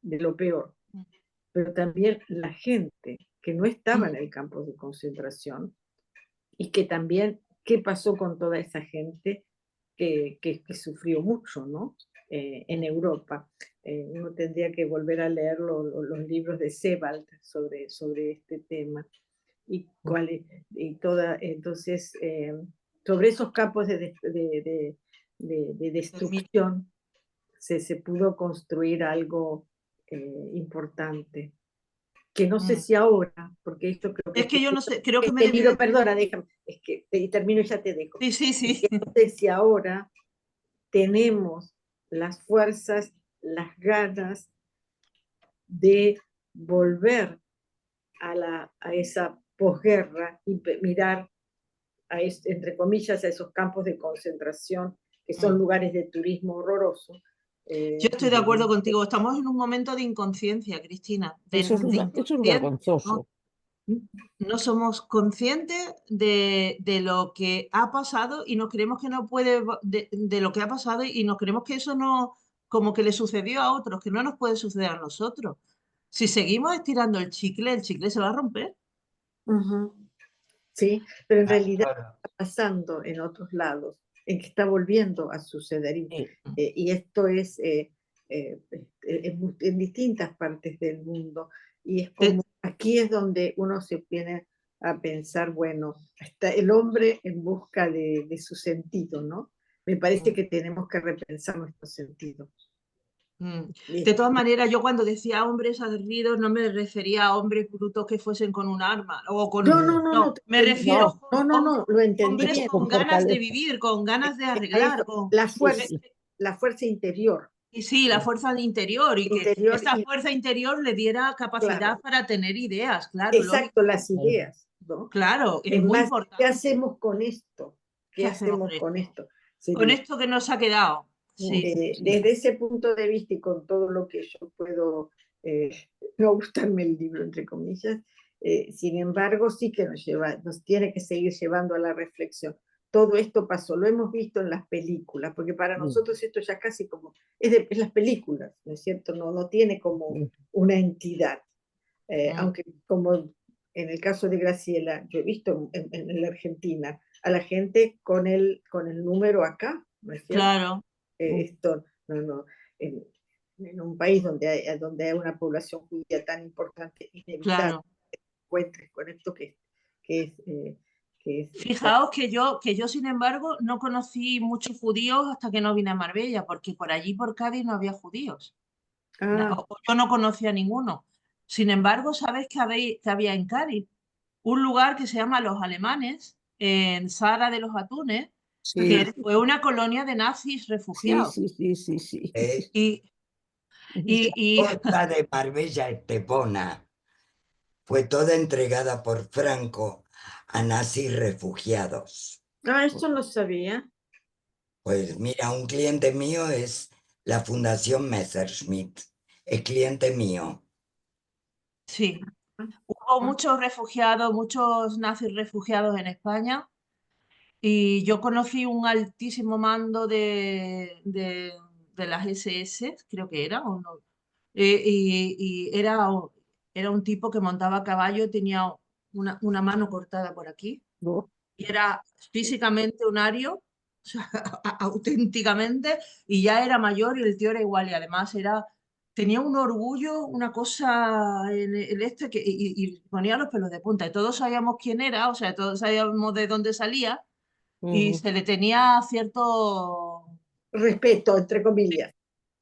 de lo peor, pero también la gente que no estaba en el campo de concentración, y que también, ¿qué pasó con toda esa gente que sufrió mucho, ¿no? En Europa? Uno tendría que volver a leer los libros de Sebald sobre este tema. Y, entonces, sobre esos campos de destrucción se pudo construir algo importante, que no sé Mm. si ahora, porque esto creo que Es que yo no sé, creo que me este debe de... libro, perdona, déjame, es que y termino y ya te dejo. Sí, sí, Es sí. que no sé si ahora tenemos las fuerzas, las ganas de volver a esa posguerra y mirar, entre comillas, a esos campos de concentración, que son lugares de turismo horroroso, Yo estoy y de de acuerdo violencia. contigo. Estamos en un momento de inconsciencia, Cristina, Eso de eso es inconsciencia. vergonzoso. No somos conscientes de lo que ha pasado y nos creemos que no puede, de lo que ha pasado y nos creemos que eso no, como que le sucedió a otros, que no nos puede suceder a nosotros. Si seguimos estirando el chicle se va a romper. Ujú. Sí, pero en realidad Claro. está pasando en otros lados, en que está volviendo a suceder. Sí. Y esto es en distintas partes del mundo. Y es Te- como, aquí es donde uno se viene a pensar, bueno, está el hombre en busca de su sentido, ¿no? Me parece que tenemos que repensar nuestro sentido. Mm. De Y- todas maneras, yo cuando decía hombres aguerridos no me refería a hombres brutos que fuesen con un arma o con... No, no, no, no, No, te me entendí. refiero No, a No, no, no, lo entendí hombres bien. con con ganas de fortaleza. vivir, con ganas de A arreglar, eso, con... la Sí, fuerza, sí. la fuerza interior, Y sí, la fuerza interior y que interior esa y fuerza interior le diera capacidad claro, para tener ideas, claro, lógico, exacto, las ideas, ¿no? claro, es Es muy más, ¿qué importante. hacemos con esto? ¿Qué ¿Qué hacemos con hacemos con esto? esto? Con Sería. esto que nos ha quedado, sí. Sí. Desde ese punto de vista y con todo lo que yo puedo eh, no gustarme el libro, entre comillas, sin embargo, sí que nos tiene que seguir llevando a la reflexión. Todo esto pasó, lo hemos visto en las películas, porque para nosotros esto ya casi como, es las películas, ¿no es cierto? No, no tiene como una entidad. Mm, Aunque como en el caso de Graciela, yo he visto en la Argentina a la gente con el número acá, ¿no es cierto? claro, Esto, no, no, en un país donde hay una población judía tan importante, inevitable claro. que te encuentres con esto que es, Fijaos que yo, sin embargo, no conocí muchos judíos hasta que no vine a Marbella, porque por allí, por Cádiz, no había judíos. ah, O yo no conocía ninguno. Sin embargo, ¿sabes que había en Cádiz? Un lugar que se llama Los Alemanes, en Sara de los Atunes, Sí, que fue una colonia de nazis sí, refugiados. sí, sí, sí, sí. Y, y Costa de Marbella Estepona fue toda entregada por Franco a nazis refugiados. esto no sabía. Pues mira, un cliente mío es la Fundación Messerschmitt, es cliente mío. sí, hubo muchos refugiados, muchos nazis refugiados en España. Y yo conocí un altísimo mando de las SS, creo que era, o no. Y era un tipo que montaba a caballo, tenía una mano cortada por aquí, No, y era físicamente un ario, o sea, auténticamente, y ya era mayor y el tío era igual, y además tenía un orgullo, una cosa en el este, y ponía los pelos de punta, y todos sabíamos quién era, o sea, todos sabíamos de dónde salía y ujú, se le tenía cierto... Respeto, entre comillas.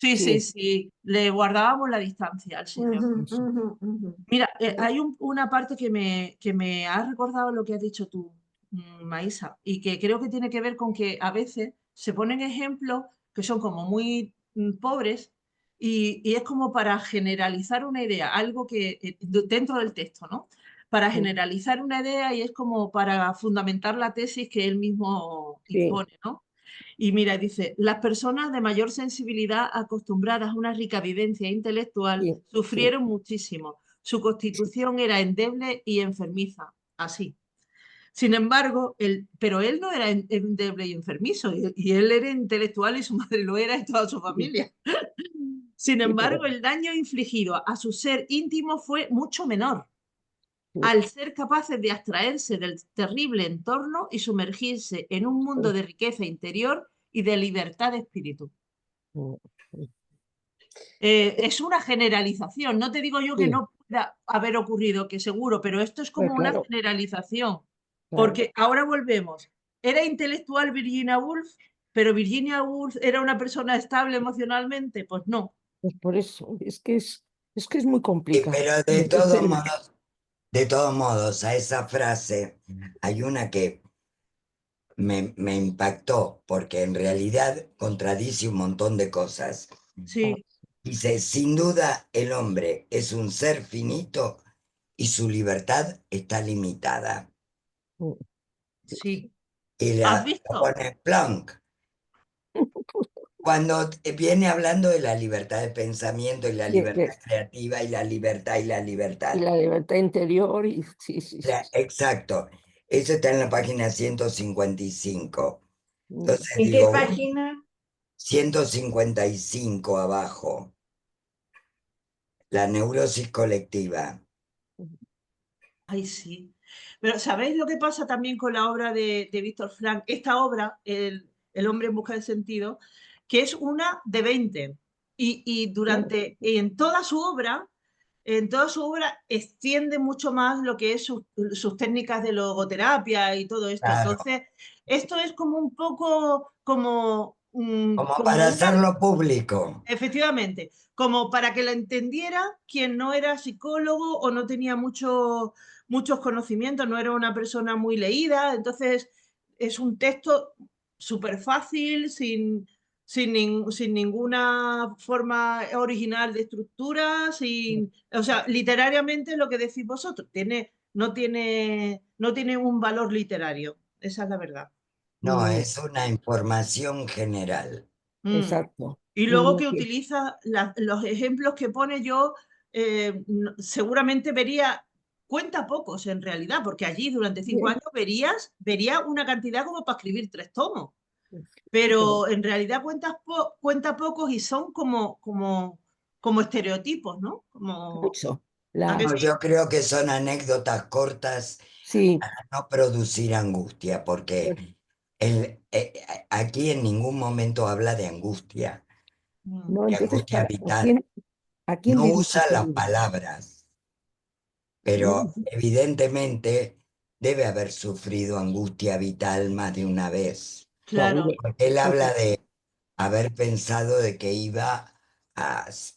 Sí, sí, sí, sí, le guardábamos la distancia al señor. Ujú, eso. ujú, ujú. Mira, hay una parte que me ha recordado lo que has dicho tú, Maísa, y que creo que tiene que ver con que a veces se ponen ejemplos que son como muy pobres y es como para generalizar una idea, algo que dentro del texto, ¿no? Para generalizar una idea y es como para fundamentar la tesis que él mismo Sí, impone, ¿no? Y mira, dice, las personas de mayor sensibilidad acostumbradas a una rica vivencia intelectual sí, sí, sufrieron muchísimo. Su constitución era endeble y enfermiza, así. Sin embargo, pero él no era endeble y enfermizo, y él era intelectual y su madre lo era y toda su sí, familia. Sin sí, embargo, pero el daño infligido a su ser íntimo fue mucho menor, sí, al ser capaces de abstraerse del terrible entorno y sumergirse en un mundo de riqueza interior y de libertad de espíritu. Es una generalización, no te digo yo que sí, no pueda haber ocurrido, que seguro, pero esto es pues como una claro, generalización, claro, porque ahora volvemos. Era intelectual Virginia Woolf, pero Virginia Woolf era una persona estable emocionalmente, pues no. pues por eso, es que es muy complicado. Pero de todos modos, a esa frase hay una que me impactó, porque en realidad contradice un montón de cosas. Sí, Dice, sin duda el hombre es un ser finito y su libertad está limitada. sí. Y ¿Has la visto? pone Planck. cuando viene hablando de la libertad de pensamiento y la Y, libertad creativa y la libertad y la y libertad. la libertad interior, y sí, sí, sí. Exacto. Eso está en la página 155. Mira, Entonces ¿En qué digo, página? 155 abajo, la neurosis colectiva. Ay, sí. Pero ¿sabéis lo que pasa también con la obra de Víctor Frank? Esta obra, El hombre en busca del sentido, que es una de 20. Y durante, en toda su obra extiende mucho más lo que es sus técnicas de logoterapia y todo esto. Claro, Entonces, esto es como un poco como como para una, hacerlo público. efectivamente, como para que la entendiera quien no era psicólogo o no tenía muchos conocimientos, no era una persona muy leída. Entonces, es un texto súper fácil, sin ninguna forma original de estructura, o sea, literariamente lo que decís vosotros, no tiene un valor literario, esa es la verdad. No, mm, es una información general. Mm. exacto. Y Y luego lo que que, utiliza los ejemplos que pone yo, seguramente cuenta pocos en realidad, porque allí durante 5 años vería una cantidad como para escribir 3 tomos, pero pero en realidad cuenta pocos y son como estereotipos, ¿no? mucho. ¿A que No, sí? yo creo que son anécdotas cortas Sí, para no producir angustia, porque aquí en ningún momento habla Mm. no, de entonces, angustia vital. a quién No dirige usa ese las libro? palabras, No, pero evidentemente debe haber sufrido angustia vital más de una vez. Claro, Porque él pues, habla de haber pensado de que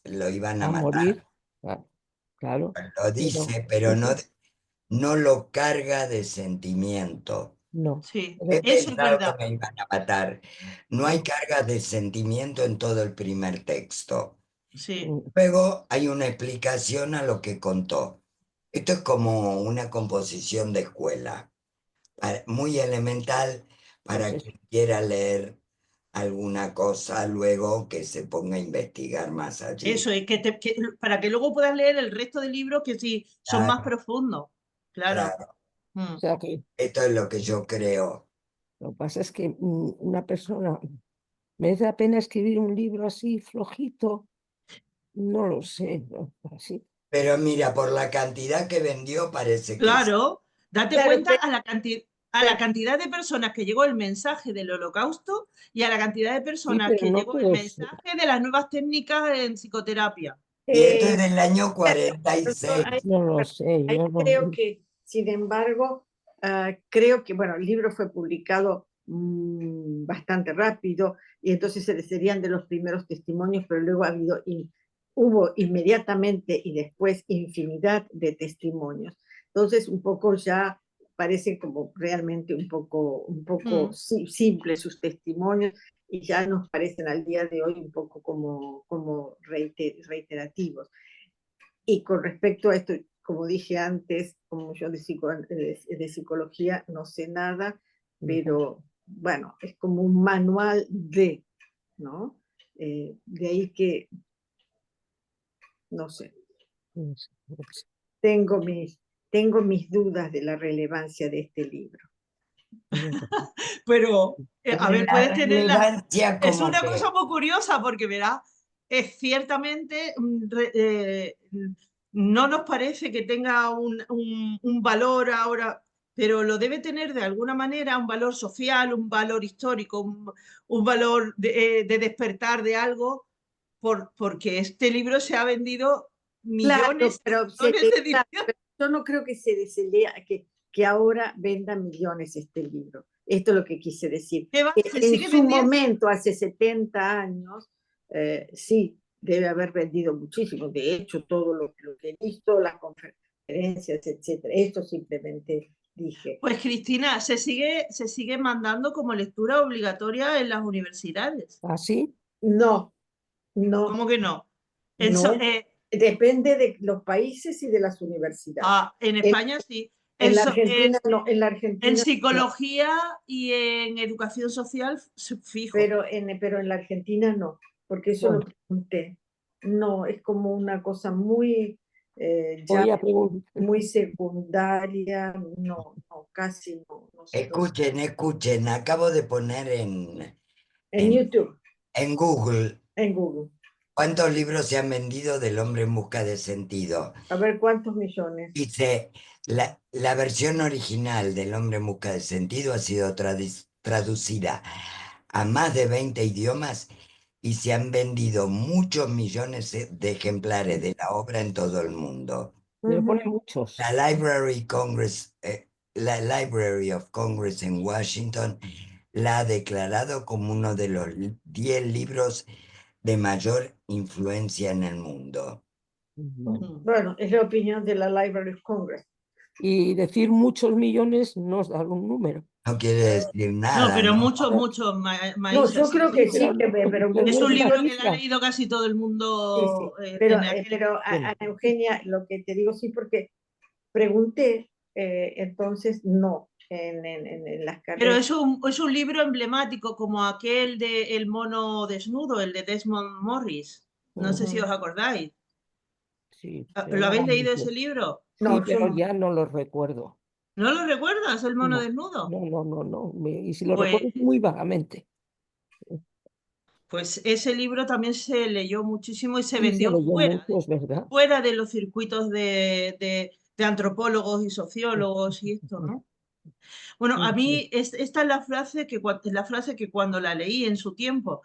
lo iban a a matar. morir, ah, claro, Lo pero dice, pero no, eso no lo carga de sentimiento. no. sí, He Pero, eso es pensado que verdad. me iban a matar. No hay mm, carga de sentimiento en todo el primer texto. Sí, mm, Luego hay una explicación a lo que contó. Esto es como una composición de escuela, muy elemental pues para eso, quien quiera leer alguna cosa luego que se ponga a investigar más allí. eso es para que luego puedas leer el resto del libro que sí son más Claro, profundos. Claro. claro. o Mm. sea que Esto es lo que yo creo. lo que pasa es que una persona, ¿merece la pena escribir un libro así flojito? No lo sé, no, así. Pero mira, por la cantidad que vendió parece que sí. Claro, date Claro, cuenta a la pero- cantidad de personas que llegó el mensaje del holocausto y a la cantidad de Sí, personas pero que no llegó el todos, mensaje de las nuevas técnicas en psicoterapia. Y esto es eh, del año yo 46. ahí, no lo sé, ahí yo no. creo que, sin embargo, creo que, bueno, el libro fue publicado bastante rápido y entonces serían de los primeros testimonios, pero luego hubo inmediatamente y después infinidad de testimonios. Entonces, un poco ya parecen como realmente un poco Mm. simples sus testimonios y ya nos parecen al día de hoy un poco como reiterativos. Y con respecto a esto, como dije antes, como yo de psicología no sé nada, pero bueno, es como un manual ¿no? De ahí que, no sé, tengo mis, tengo mis dudas de la relevancia de este libro. Pero, a De ver, la puedes tenerla. relevancia Es como una que, cosa muy curiosa porque, verás, es ciertamente, no nos parece que tenga un valor ahora, pero lo debe tener de alguna manera un valor social, un valor histórico, un valor de despertar de algo, porque este libro se ha vendido Claro, millones pero, y millones de claro, ediciones. pero yo no creo que se lea, que ahora venda millones este libro. Esto es lo que quise decir. Que va, Que se en sigue su vendiendo. momento, hace 70 años, sí, debe haber vendido muchísimo. De hecho, todo lo que he visto, las conferencias, etcétera. Esto simplemente dije. Pues Cristina, se sigue mandando como lectura obligatoria en las universidades. ¿Así? No, no, ¿Cómo que no? no. Depende de los países y de las universidades. En En España sí. En la Eso Argentina es, no, en la en Argentina no, psicología y en educación social, fijo. pero en la Argentina no, porque eso No. lo pregunté. No, es como una cosa muy, ya Voy a preguntar. muy secundaria, no, no, casi no, no se lo- Escuchen, acabo de poner En en, YouTube, en Google en Google. cuántos libros se han vendido del hombre en busca de sentido. A ver cuántos millones. Dice, la versión original del hombre en busca de sentido ha sido traducida a más de 20 idiomas y se han vendido muchos millones de ejemplares de la obra en todo el mundo. Me lo Ujú. ponen muchos. La Library of Congress en Washington la ha declarado como uno de los 10 libros de mayor influencia en el mundo. Bueno. Bueno, es la opinión de la Library of Congress. Y decir muchos millones no es dar un número. No quiere decir No, nada, pero ¿no? muchos, No, Maísa, yo sí, creo sí. que sí, pero no, pero pero Es no un es una libro que le ha cifra. leído casi todo el sí, sí. mundo Pero, en aquel. pero Bueno. Ana Eugenia, lo que te digo sí, porque pregunté, entonces no, en las Pero carreras. es un libro emblemático como aquel de El mono desnudo, el de Desmond Morris. No sé si os Ujú. acordáis. Sí, pero ¿Lo no habéis leído mucho. ese libro? Sí, No, yo pero no. ya no lo recuerdo. ¿No lo recuerdas, El mono No, desnudo? no. Y si lo Pues, recuerdo muy vagamente. pues ese libro también se leyó muchísimo y se Sí, se vendió leyó mucho, es verdad. fuera de los circuitos de antropólogos y sociólogos y esto, ¿no? Bueno, a Sí, sí. mí esta es la frase que cuando la leí en su tiempo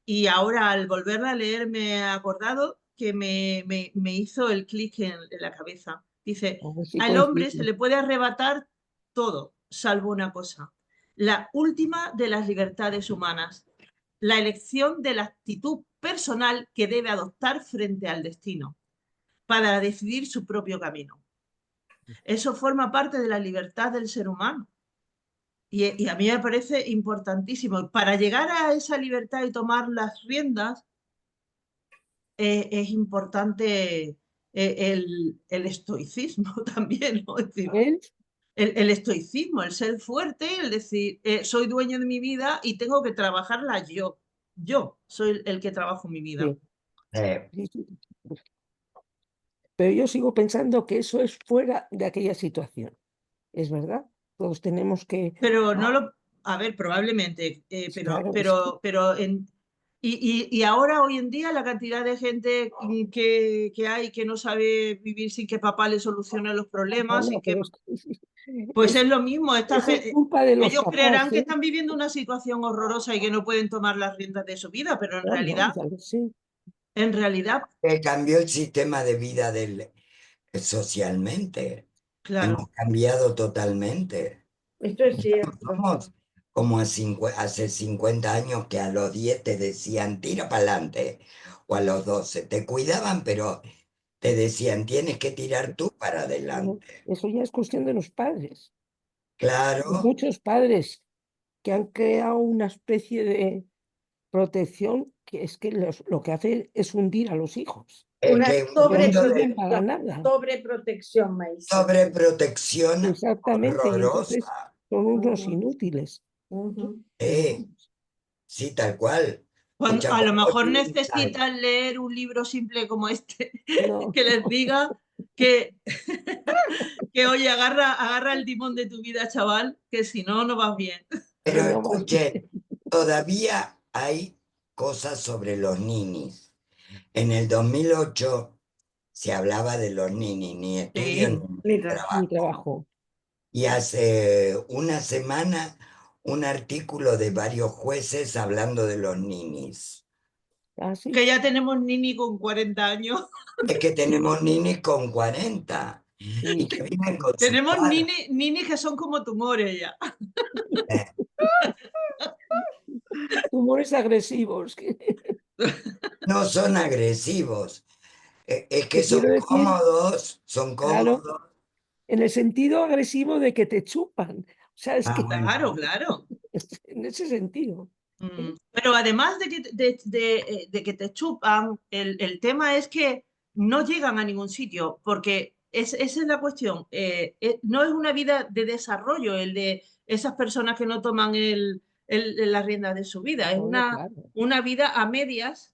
y ahora al volverla a leer me he acordado que me hizo el clic en la cabeza. Dice, A ver si al hombre se coincidimos. le puede arrebatar todo, salvo una cosa, la última de las libertades humanas, la elección de la actitud personal que debe adoptar frente al destino para decidir su propio camino. Eso forma parte de la libertad del ser humano. Y a mí me parece importantísimo. Para llegar a esa libertad y tomar las riendas, es importante el estoicismo también, ¿no? Es decir, Él, el estoicismo, el ser fuerte, el decir, soy dueño de mi vida y tengo que trabajarla yo. Yo soy el que trabajo mi vida. sí, Eh, sí. Pero yo sigo pensando que eso es fuera de aquella situación. ¿Es verdad? Todos tenemos que... Pero no lo, a ver, probablemente, Claro, es que y ahora, hoy en día, la cantidad de gente que hay que no sabe vivir sin que papá le solucione los problemas, bueno, sin que, pero es, pues es lo mismo, eso es culpa de los ellos creerán papás, que ¿eh? están viviendo una situación horrorosa y que no pueden tomar las riendas de su vida, pero No, no, ya lo sé. en realidad, cambió el sistema de vida socialmente. Hemos claro, cambiado totalmente. Esto es cierto. Vamos como hace 50 años que a los 10 te decían tira para adelante, o a los 12 te cuidaban, pero te decían tienes que tirar tú para Bueno, adelante. eso ya es cuestión de los padres. Hay Claro, muchos padres que han creado una especie de protección que es que lo que hace es hundir a los hijos. es Una que un No mundo sirven de para sobreprotección, nada. sobreprotección, Maísa. sobreprotección Exactamente, y entonces horrorosa. son unos Ujú, inútiles. ujú. Pero Eh, vamos, sí, tal cual. Escucha, a lo ¿cómo mejor utilizan? necesitan leer un libro simple como este, no, que les diga que, que oye, agarra el timón de tu vida, chaval, que si no, no vas bien. que Pero no vas escuche, bien. todavía hay cosas sobre los ninis. En el 2008 se hablaba de los ninis, ni estudio Sí, ni Literal. Mi trabajo. trabajo. Y hace una semana un artículo de varios jueces hablando de los ninis. Así. que ya tenemos Nini con 40 años. Es que tenemos ninis con 40 y Y que viven con sus Tenemos padres. Nini que son como tumores ya. tumores agresivos. No son agresivos, es que Te quiero decir, son claro, cómodos. en el sentido agresivo de que te chupan. O sea, es Ah, que Claro, bueno, claro. en ese sentido. ¿Eh? Pero además de que te chupan, el tema es que no llegan a ningún sitio, porque esa es la cuestión. No es una vida de desarrollo el de esas personas que no toman la rienda de su vida. Es No, claro. una vida a medias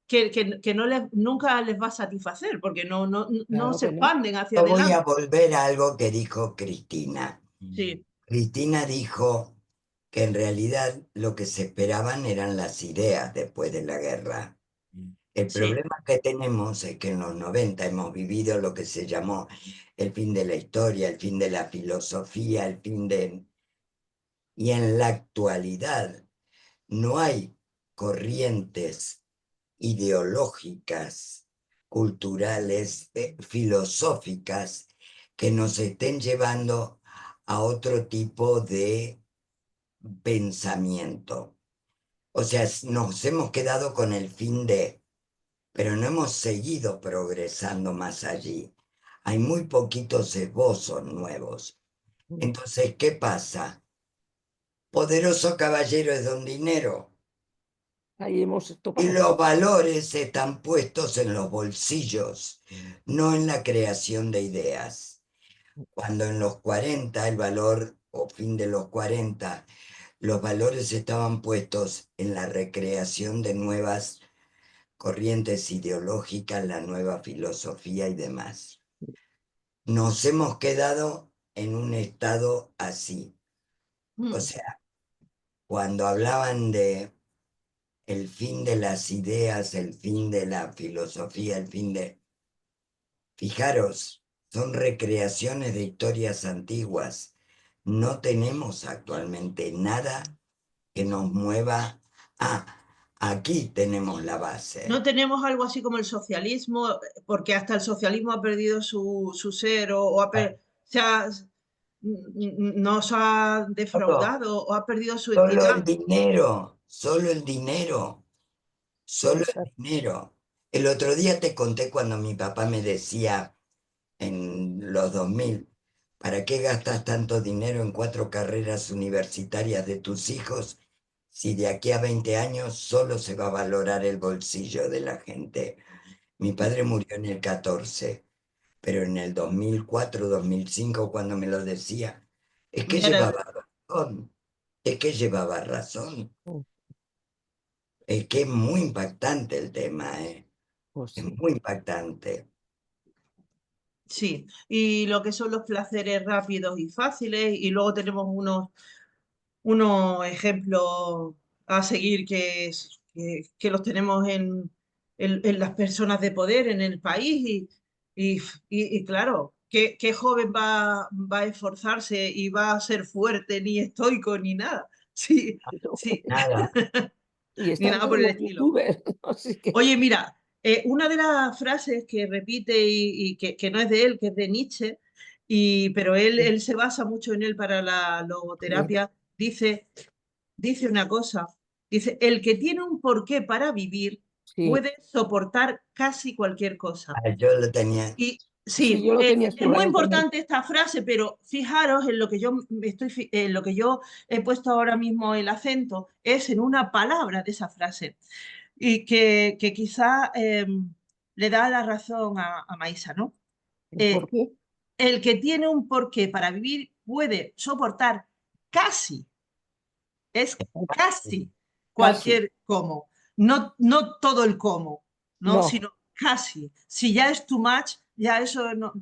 que no nunca les va a satisfacer porque no Claro se que no. expanden hacia Yo voy a adelante. volver a algo que dijo Cristina. Sí, Cristina dijo que en realidad lo que se esperaban eran las ideas después de la guerra. El sí, problema que tenemos es que en los 90 hemos vivido lo que se llamó el fin de la historia, el fin de la filosofía, el fin de... Y en la actualidad no hay corrientes ideológicas, culturales, filosóficas que nos estén llevando a otro tipo de pensamiento. O sea, nos hemos quedado con el fin de, pero no hemos seguido progresando más allí. Hay muy poquitos esbozos nuevos. Entonces, ¿qué pasa? Poderoso caballero es don dinero. Ahí hemos Y topado. los valores están puestos en los bolsillos, no en la creación de ideas. Cuando en los 40 el valor, o fin de los 40, los valores estaban puestos en la recreación de nuevas corrientes ideológicas, la nueva filosofía y demás. Nos hemos quedado en un estado así. O sea, cuando hablaban de el fin de las ideas, el fin de la filosofía, el fin de... Fijaros, son recreaciones de historias antiguas. No tenemos actualmente nada que nos mueva. Ah, aquí tenemos la base. no tenemos algo así como el socialismo, porque hasta el socialismo ha perdido su ser nos ha defraudado o ha perdido su Solo el entidad. dinero, solo el dinero, solo el Exacto. dinero. El otro día te conté cuando mi papá me decía en los 2000, ¿para qué gastas tanto dinero en 4 carreras universitarias de tus hijos si de aquí a 20 años solo se va a valorar el bolsillo de la gente? Mi padre murió en el 14, pero en el 2004, 2005, cuando me lo decía, es que Ya era- llevaba razón, es que llevaba razón. Es que es muy impactante el tema, Pues es sí. muy impactante. sí, y lo que son los placeres rápidos y fáciles, y luego tenemos unos ejemplos a seguir que los tenemos en las personas de poder en el país y claro, ¿qué joven va a esforzarse y va a ser fuerte, ni estoico, ni nada? Sí, sí, Nada. Y ni están nada todos por el los estilo. youtubers. Así que, Oye, mira, una de las frases que repite y que no es de él, que es de Nietzsche, pero él se basa mucho en él para la sí, logoterapia, dice una cosa, dice, el que tiene un porqué para vivir sí, puede soportar casi cualquier cosa. Ah, yo lo tenía. Y sí, sí, yo lo tenía es muy subrayado también. importante esta frase, pero fijaros en lo que en lo que yo he puesto ahora mismo el acento, es en una palabra de esa frase y que quizá le da la razón a Maísa, ¿no? ¿Por Eh, qué? el que tiene un porqué para vivir puede soportar casi, es casi Casi. cualquier cómo, no todo el cómo, ¿no? No, Sino casi. Si ya es too much, ya eso no,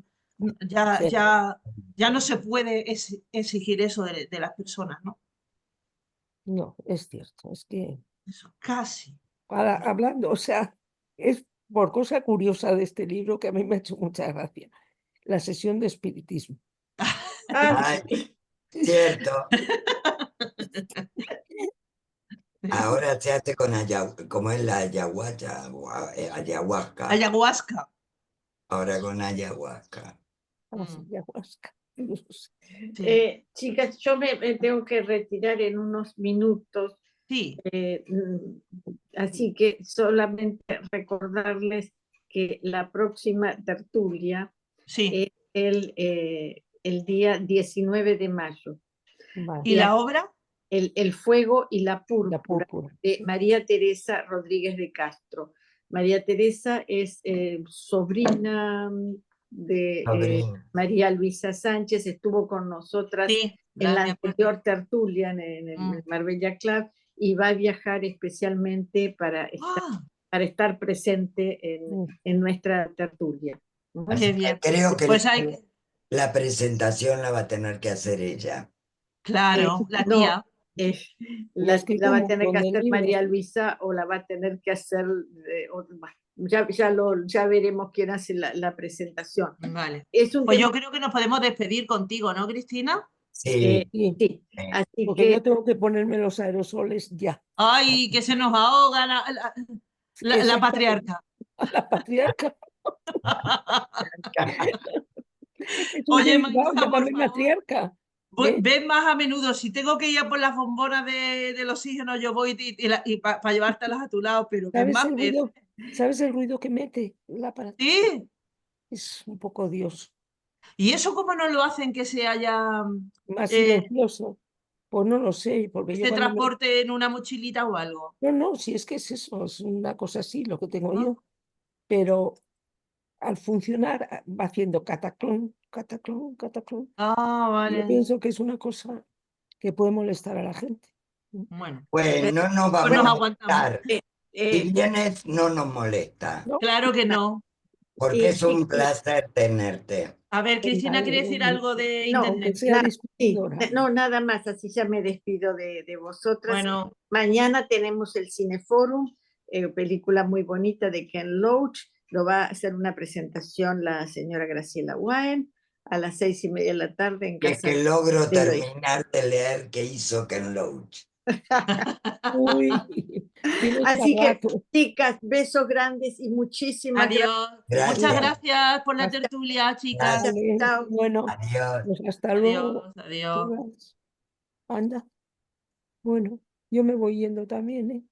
ya, sí, ya, ya no se puede exigir eso de las personas, ¿no? no, es cierto. Es que, Eso, casi. hablando, o sea, es por cosa curiosa de este libro que a mí me ha hecho mucha gracia. La sesión de espiritismo. Ah, Ay, sí. cierto. Ahora se hace con como es la ayahuasca, ayahuasca. Ayahuasca. Ahora con ayahuasca. Así, Mm, ayahuasca. Dios. sí, Chicas, yo me tengo que retirar en unos minutos, sí, así que solamente recordarles que la próxima tertulia sí. es el día 19 de mayo. Vale, ¿Y Y la obra? el fuego y la la púrpura púrpura. de María Teresa Rodríguez de Castro. María Teresa es sobrina de Sobrino. María Luisa Sánchez, estuvo con nosotras Sí, en la me acuerdo. anterior tertulia en el Mm. Marbella Club y va a viajar especialmente ¡Ah! para estar presente Mm. en nuestra tertulia. Qué Así que bien. creo que Pues hay, la presentación la va a tener que hacer ella. claro, la No, tía. Y ha escrito la va un a tener que montón de hacer libros. María Luisa o la va a tener que hacer, ya veremos quién hace la presentación. Vale. Es un Pues tema, yo creo que nos podemos despedir contigo, ¿no, Cristina? Sí, Sí, sí, sí. así porque que yo tengo que ponerme los aerosoles ya. Ay, que se nos ahoga la Exactamente. patriarca. La patriarca. Es un Oye, derivado, Mayuja, por llámame favor, matriarca. ¿Eh? ven más a menudo. Si tengo que ir a por las bombonas del oxígeno, yo voy y para llevártelas a tu lado, pero ven ¿Sabes más el veces. ruido? ¿Sabes el ruido que mete el aparato? Sí. Es un poco odioso. ¿Y eso cómo no lo hacen que se haya Más silencioso. Pues no lo sé, porque yo este cuando transporte en una mochilita o algo? No, si es que es eso, es una cosa así lo que tengo Ah. yo. Pero al funcionar va haciendo cataclón, cataclón, cataclón. Ah, Yo vale. pienso que es una cosa que puede molestar a la gente. Bueno, Bueno, no nos va a pues nos bueno, aguantamos. molestar. Si vienes, no nos molesta, ¿No? Claro que no. porque es un y- placer tenerte. A ver, Cristina quiere decir algo de no, Aunque internet. sea sí, despedidora. no, nada más, así ya me despido de vosotras. Bueno, Mañana tenemos el Cineforum, película muy bonita de Ken Loach, lo va a hacer una presentación la señora Graciela Waen a las 6:30 de la tarde en Que es casa que logro de Eloy. terminar de leer qué hizo Ken Loach. Uy, tienes Así que, rato. chicas, besos grandes y muchísimas gracias. adiós. Gracias. Muchas gracias por la Hasta- tertulia, chicas. Gracias. Vale, Chao. bueno, Adiós. pues hasta luego. Adiós, adiós. Todas. Anda. Bueno, yo me voy yendo también, ¿eh?